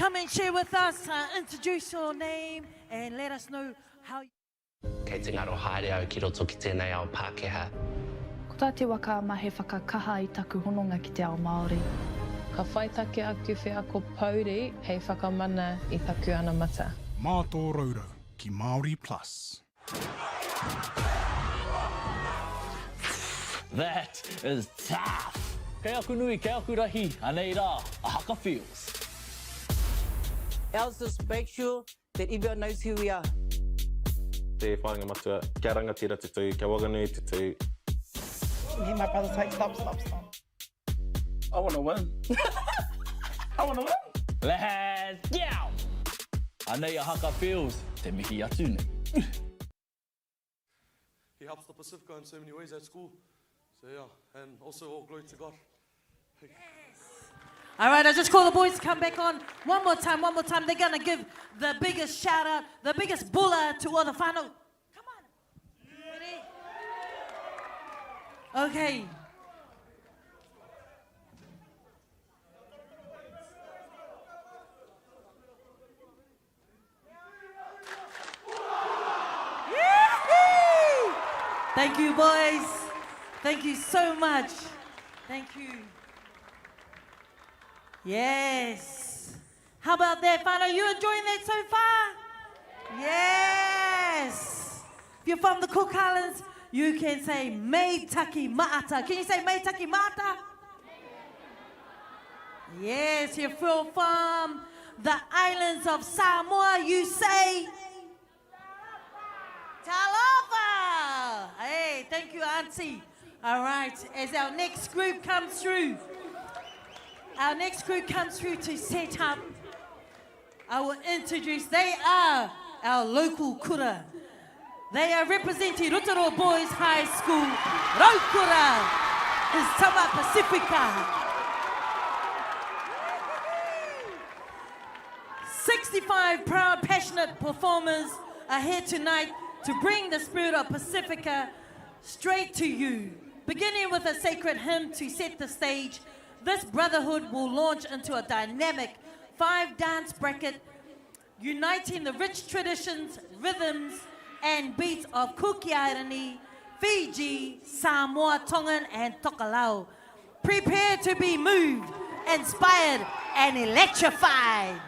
come and share with us, introduce your name and let us know how you... Kei te ngaro haere au ki roto ki tēnei ao Pākehā. Ko tā te waka ma he whakakaha I taku hononga ki te ao Māori. Ka whaitake aku whea ko Pauri hei whakamana I taku ana mata. Mā tō raura ki MāORI Plus. That is tough. Kei aku nui, kei aku rahi, anei rā, a haka feels. Let's just make sure that everyone knows who we are. Te whāinga matua, kia rangatira te tū, kia waganui te tū. Me and my brother's like, stop. I want to win. I want to win. Let's go. Anei a haka feels, te mihi atu nei. He helps the Pasifika in so many ways at school. So yeah, and also all glory to God. Yes. All right, I just call the boys to come back on. One more time. They're going to give the biggest shout out, the biggest bulla to all the whānau. Come on. Ready? Okay. Yee-hee! Thank you, boys. Thank you so much. Thank you. Yes. How about that, whānau? You enjoying that so far? Yes. If you're from the Cook Islands, you can say Mei Taki Maata. Can you say Mei Taki Maata? Yes, you're from the islands of Samoa, you say Talofa. Hey, thank you, Auntie. All right, as our next group comes through, to set up, I will introduce, they are our local kura. They are representing Rotorua Boys High School. Rotorua is Tama Pasifika. 65 proud, passionate performers are here tonight to bring the spirit of Pasifika straight to you. Beginning with a sacred hymn to set the stage, this brotherhood will launch into a dynamic 5-dance bracket, uniting the rich traditions, rhythms, and beats of Kukiairani, Fiji, Samoa, Tongan, and Tokelau. Prepare to be moved, inspired, and electrified.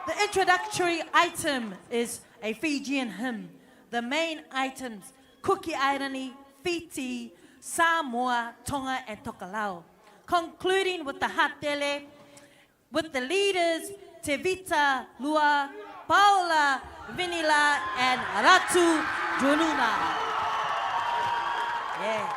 The introductory item is a Fijian hymn. The main items, Kukiairani, Fiji, Samoa, Tonga, and Tokelau. Concluding with the hatele, with the leaders, Tevita, Lua, Paula, Vinila, and Ratu Jununa. Yes.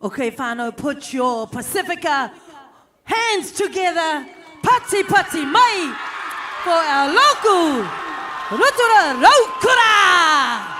Okay, whānau, put your Pasifika hands together, pati pati mai, for our local Rotorua Raukura!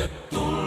Go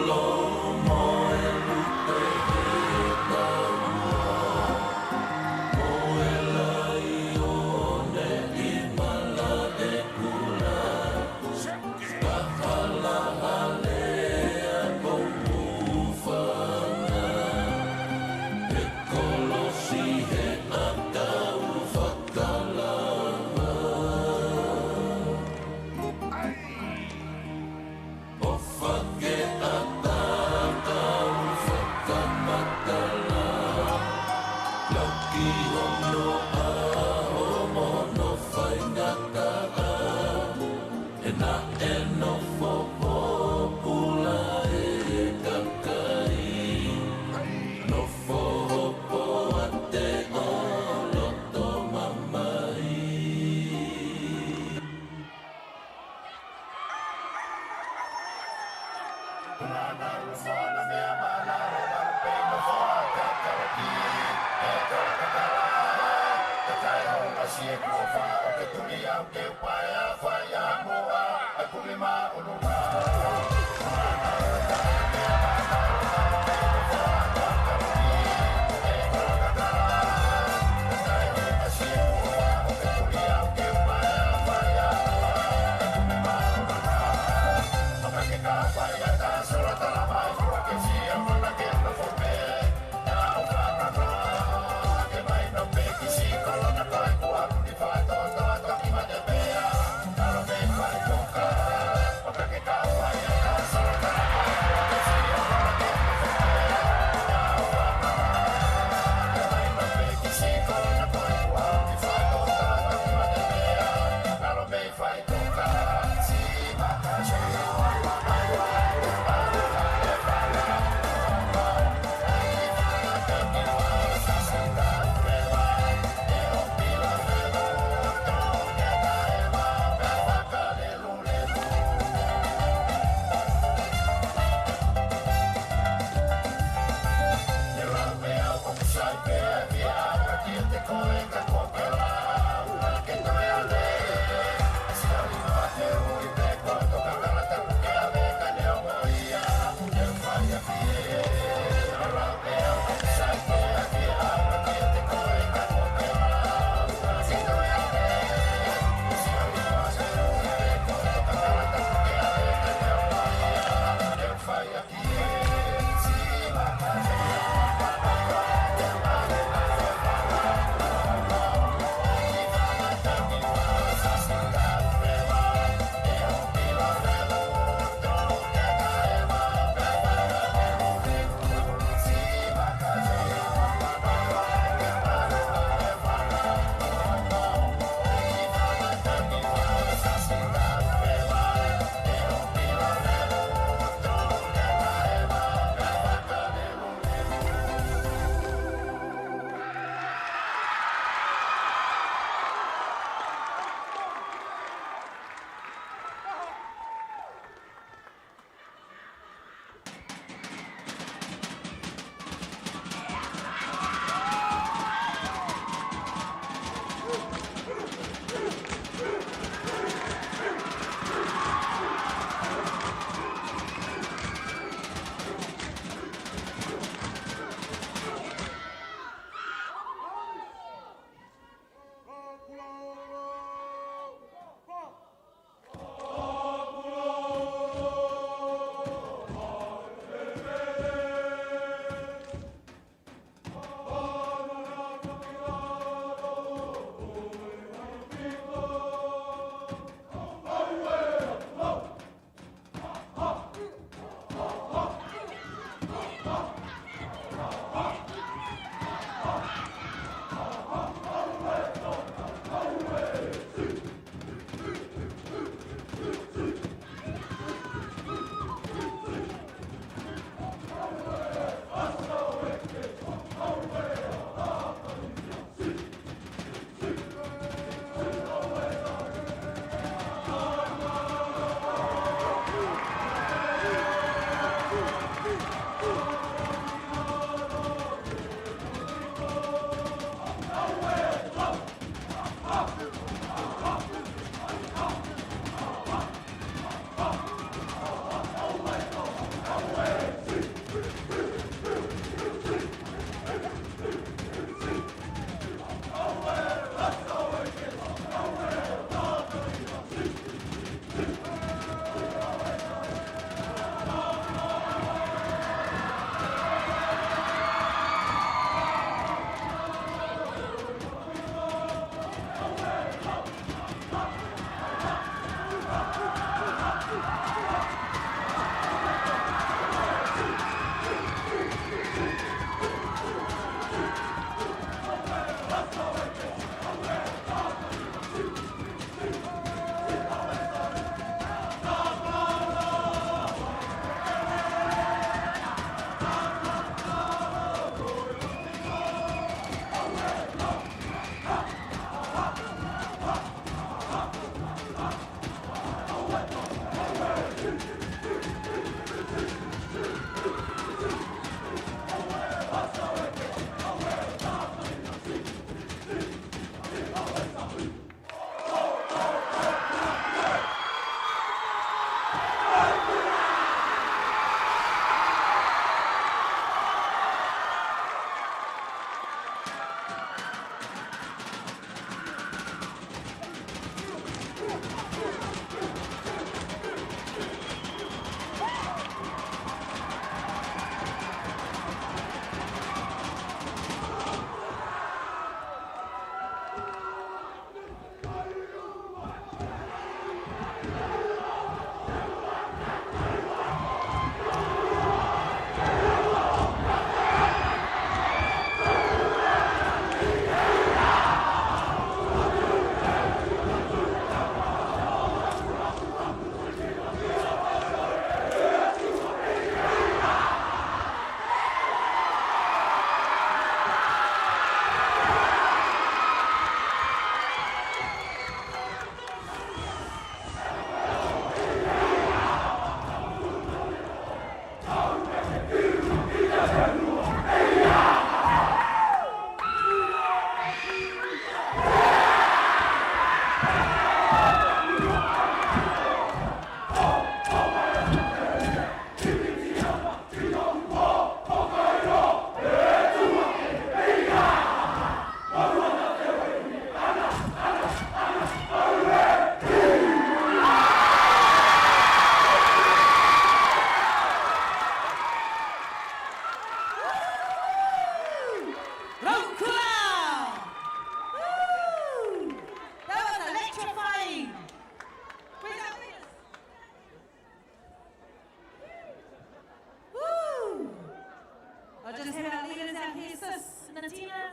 Tina,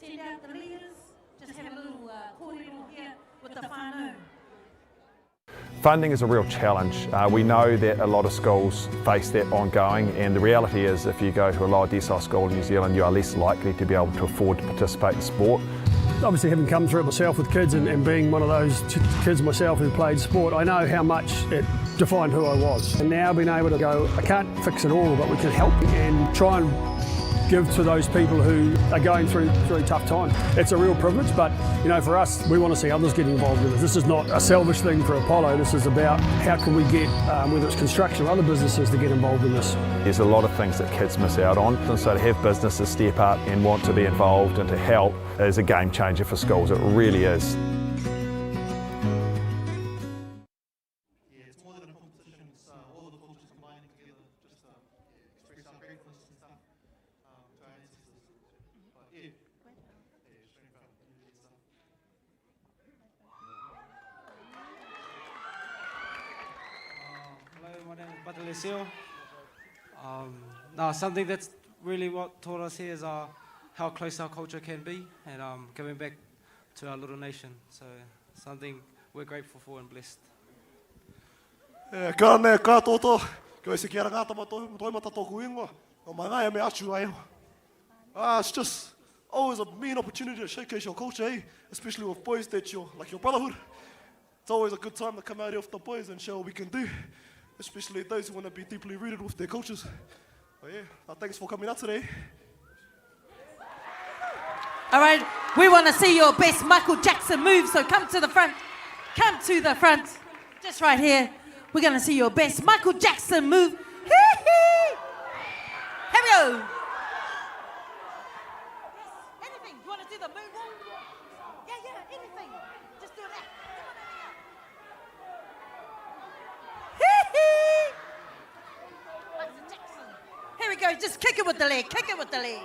send out the leaders, just have a little kōrero here with the whānau. Funding is a real challenge. We know that a lot of schools face that ongoing, and the reality is if you go to a lower decile school in New Zealand, you are less likely to be able to afford to participate in sport. Obviously, having come through it myself with kids and being one of those kids myself who played sport, I know how much it defined who I was. And now being able to go, I can't fix it all, but we can help and try and give to those people who are going through tough times. It's a real privilege, but you know, for us, we want to see others get involved in it. This is not a selfish thing for Apollo. This is about how can we get, whether it's construction or other businesses, to get involved in this. There's a lot of things that kids miss out on, and so to have businesses step up and want to be involved and to help is a game changer for schools. It really is. No, something that's really what taught us here is how close our culture can be, and giving back to our little nation. So something we're grateful for and blessed. Ka ne ka toto, ko se kera ngata toi mata toku ingo, o manga me achu ai. It's just always a mean opportunity to showcase your culture, eh? Especially with boys that you're like your brotherhood. It's always a good time to come out here with the boys and show what we can do, especially those who want to be deeply rooted with their cultures. But yeah, thanks for coming out today. All right, we want to see your best Michael Jackson move, so come to the front. Come to the front. Just right here. We're going to see your best Michael Jackson move. Here we go. Anything. You want to do the moonwalk? Yeah, anything. Just do that. Michael Jackson. Here we go. Just kick it with the leg. Kick it with the leg.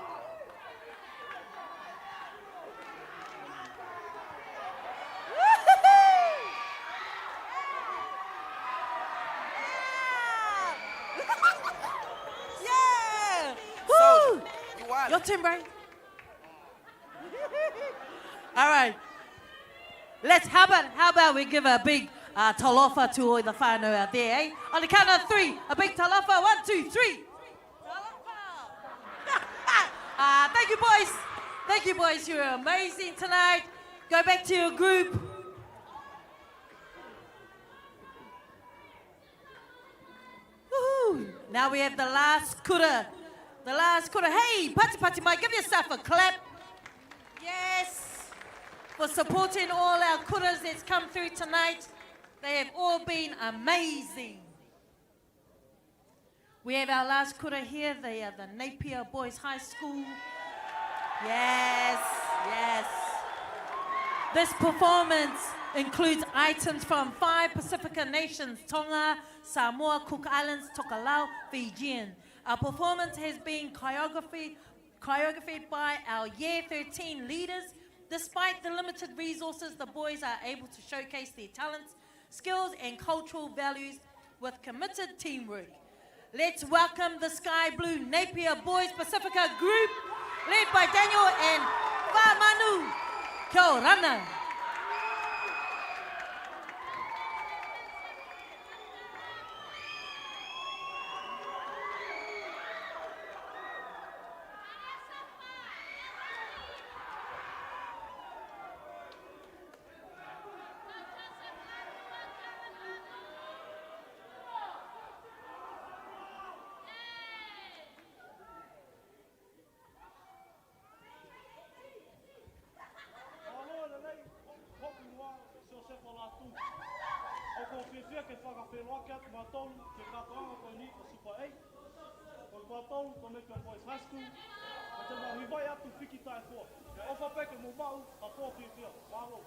Your turn, bro. All right. How about we give a big talofa to all the whānau out there, eh? On the count of three, a big talofa. 1, 2, 3. Thank you, boys. Thank you, boys. You're amazing tonight. Go back to your group. Woo-hoo. Now we have the last kura. The last kura. Hey, Pati Mai, give yourself a clap. Yes. For supporting all our kuras that's come through tonight. They have all been amazing. We have our last kura here. They are the MΑORI Boys High School. Yes. This performance includes items from 5 Pasifika nations: Tonga, Samoa, Cook Islands, Tokelau, Fijian. Our performance has been choreographed by our Year 13 leaders. Despite the limited resources, the boys are able to showcase their talents, skills, and cultural values with committed teamwork. Let's welcome the Sky Blue MAORI Boys Pasifika group, led by Daniel and Whamanu. Kia ora. MAORI Boys High School. We vai up to Fiki Tai for. Ofa peke mo mau a for fia. Bravo.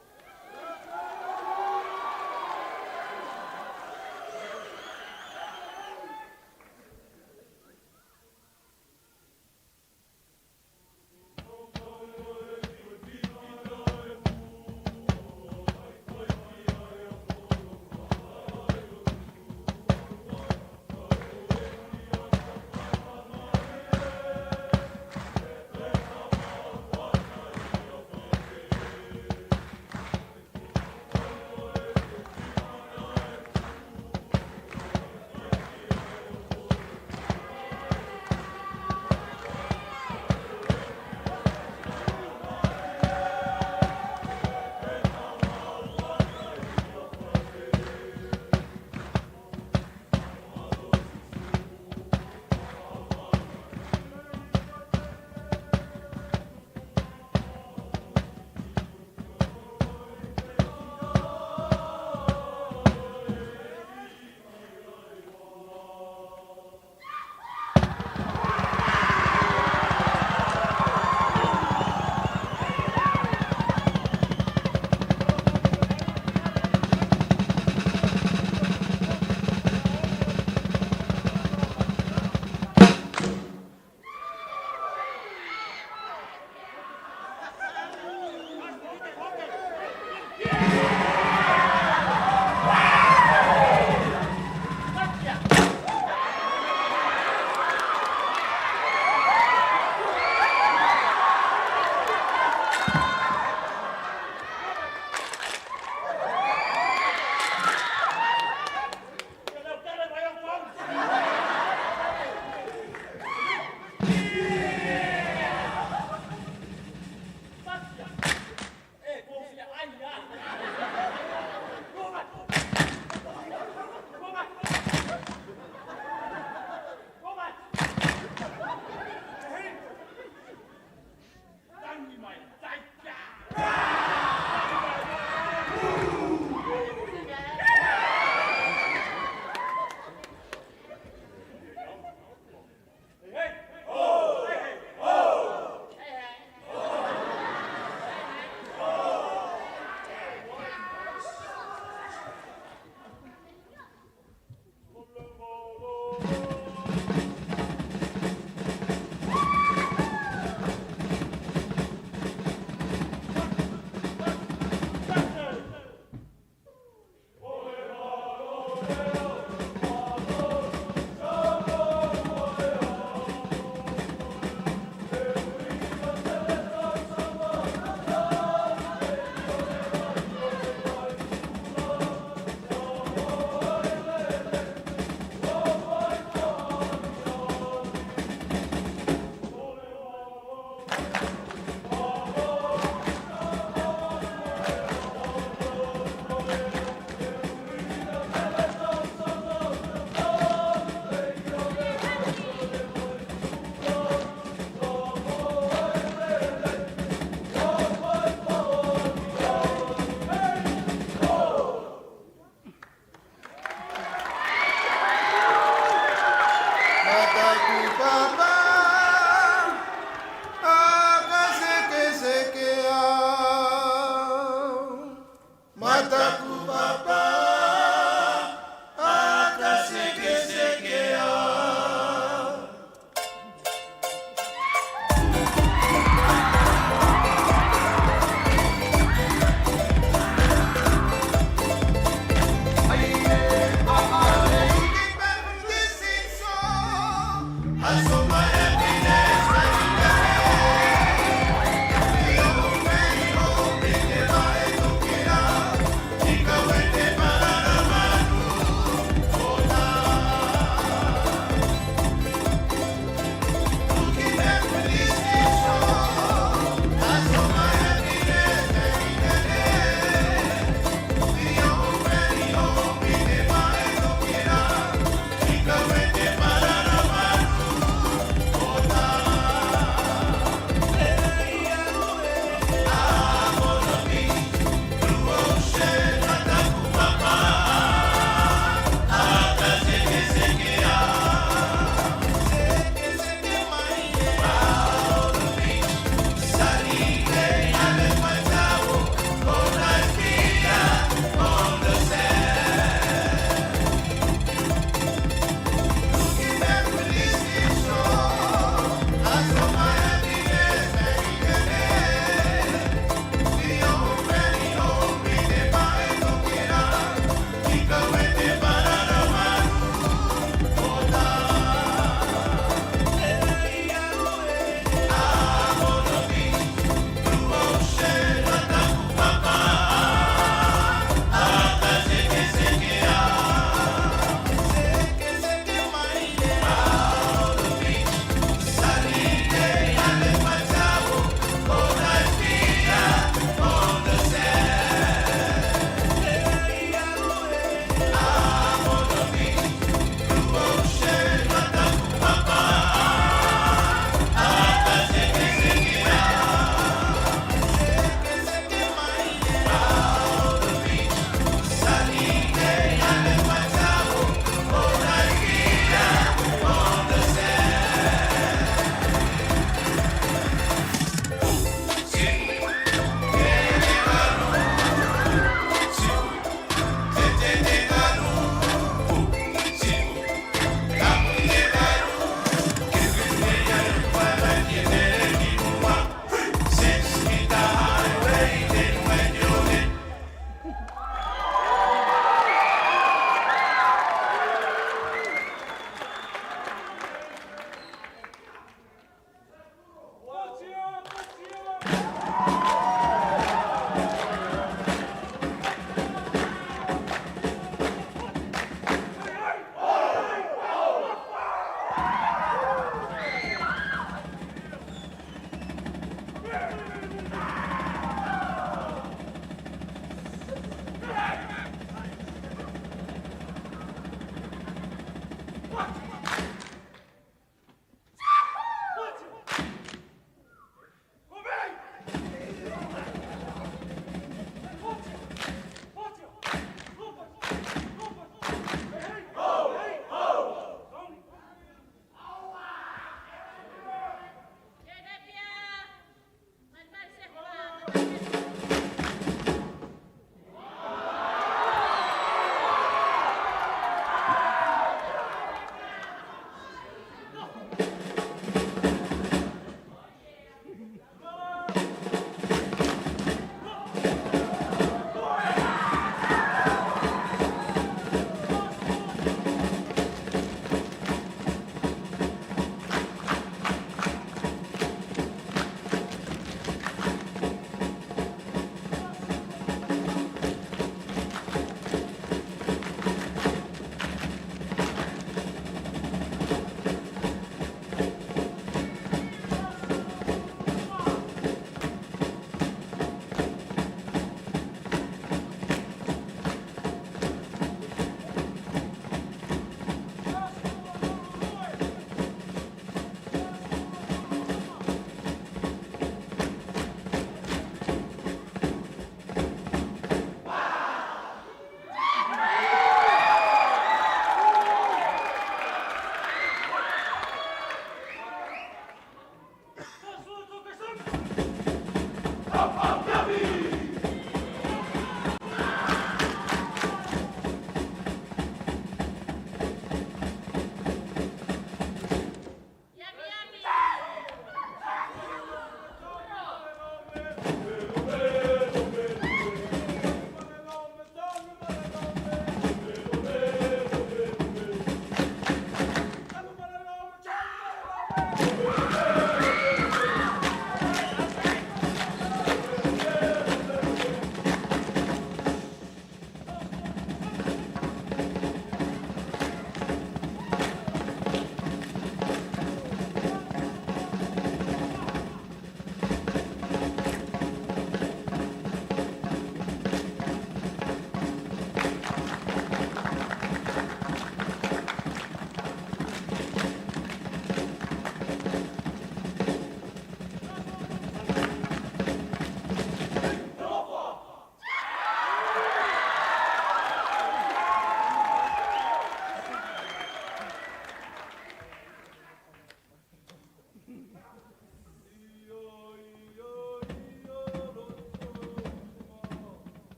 Mataku papa, akaseke seke au. Mataku papa, akaseke seke au.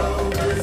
Suka,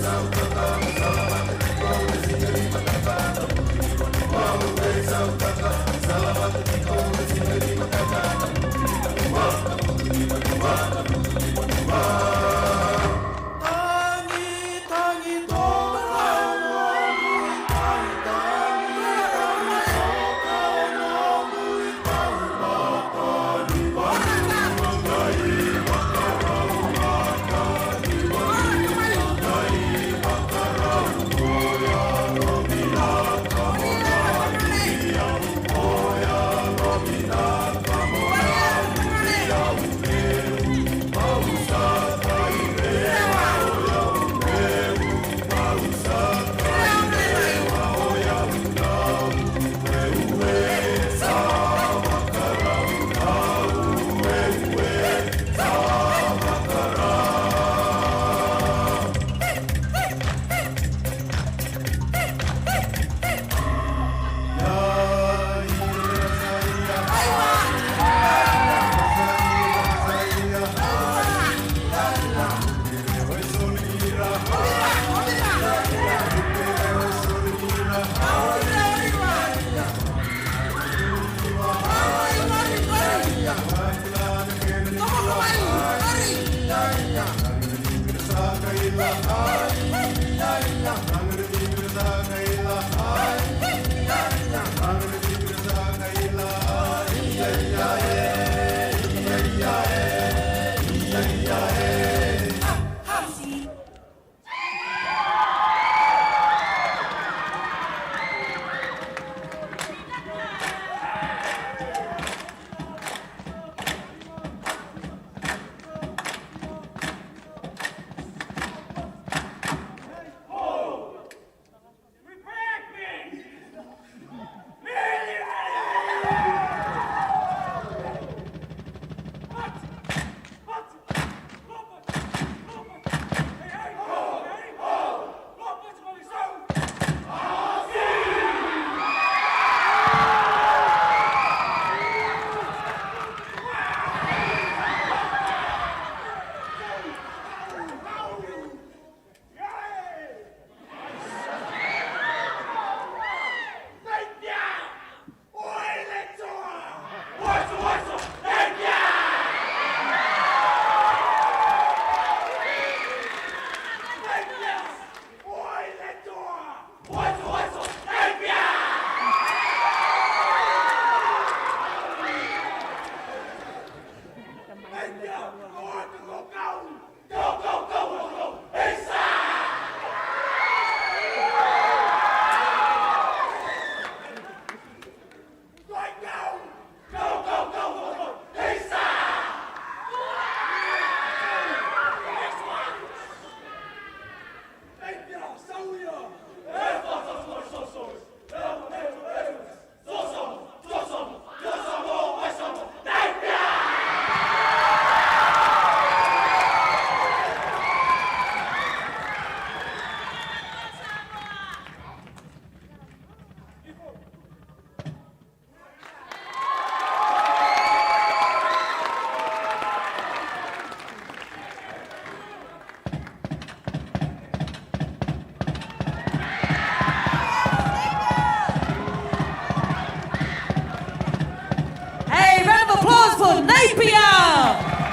Napier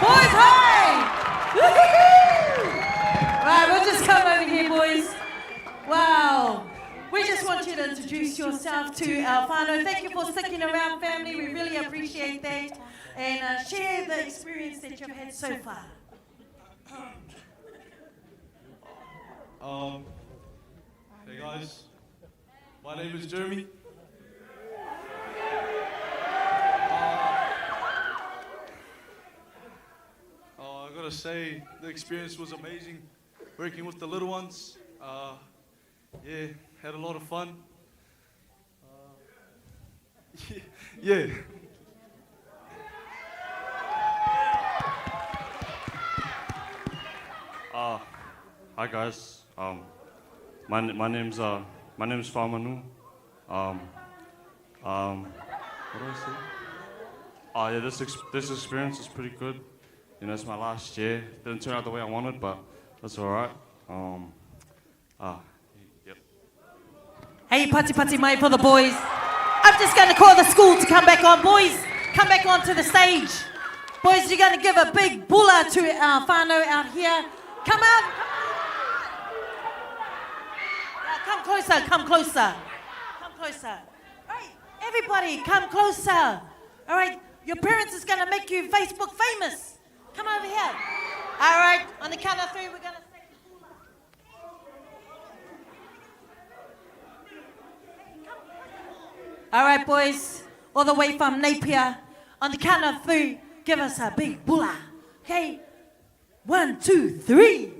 Boys High. Right, we'll just come over here, boys. Wow. We just want you to introduce yourself to our whānau. Thank you for sticking around, family. We really appreciate that. And share the experience that you've had so far. Hey guys, my name is Jeremy. I gotta say, the experience was amazing. Working with the little ones, yeah, had a lot of fun. Yeah. Hi guys. My name's Whamanu. What do I say? Oh yeah, this experience is pretty good. You know, it's my last year. Didn't turn out the way I wanted, but that's all right. Yep. Hey, pati mai for the boys. I'm just going to call the school to come back on. Boys, come back onto the stage. Boys, you're going to give a big bulla to our whānau out here. Come out. Come closer, come closer. Come closer. All right, everybody, come closer. All right, your parents is going to make you Facebook famous. Come over here. All right, on the count of three, we're going to say bulla. All right, boys, all the way from Napier. On the count of three, give us a big bulla. Okay? 1, 2, 3. Hey!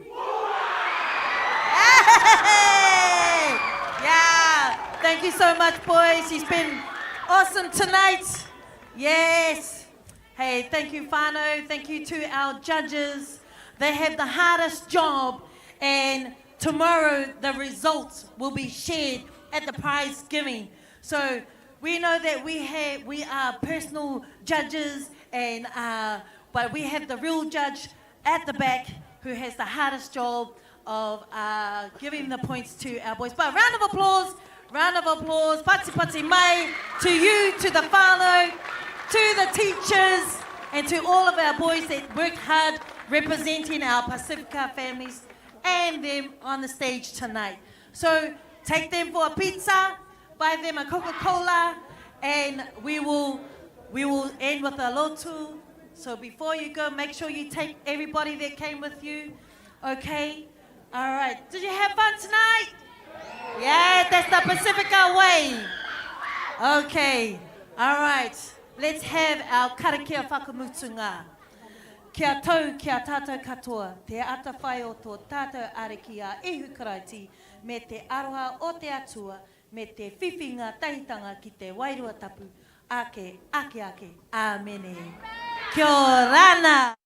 Yeah. Thank you so much, boys. It's been awesome tonight. Yes. Hey, thank you, whānau. Thank you to our judges. They have the hardest job, and tomorrow the results will be shared at the prize giving. So we know that we are personal judges, and but we have the real judge at the back who has the hardest job of giving the points to our boys. But round of applause, pati mai, to you, to the whānau, to the teachers, and to all of our boys that work hard representing our Pasifika families and them on the stage tonight. So take them for a pizza, buy them a Coca-Cola, and we will end with a lotu. So before you go, make sure you take everybody that came with you, okay? All right, did you have fun tonight? Yeah, that's the Pasifika way. Okay, all right, let's have our karakia whakamutunga. Kia tau, kia tātou katoa, te ata whai o tō tātou ariki a ehu karaiti, me te aroha o te atua, me te whiwhinga tahitanga ki te wairua tapu, ake, ake, amene. Kia ora rana!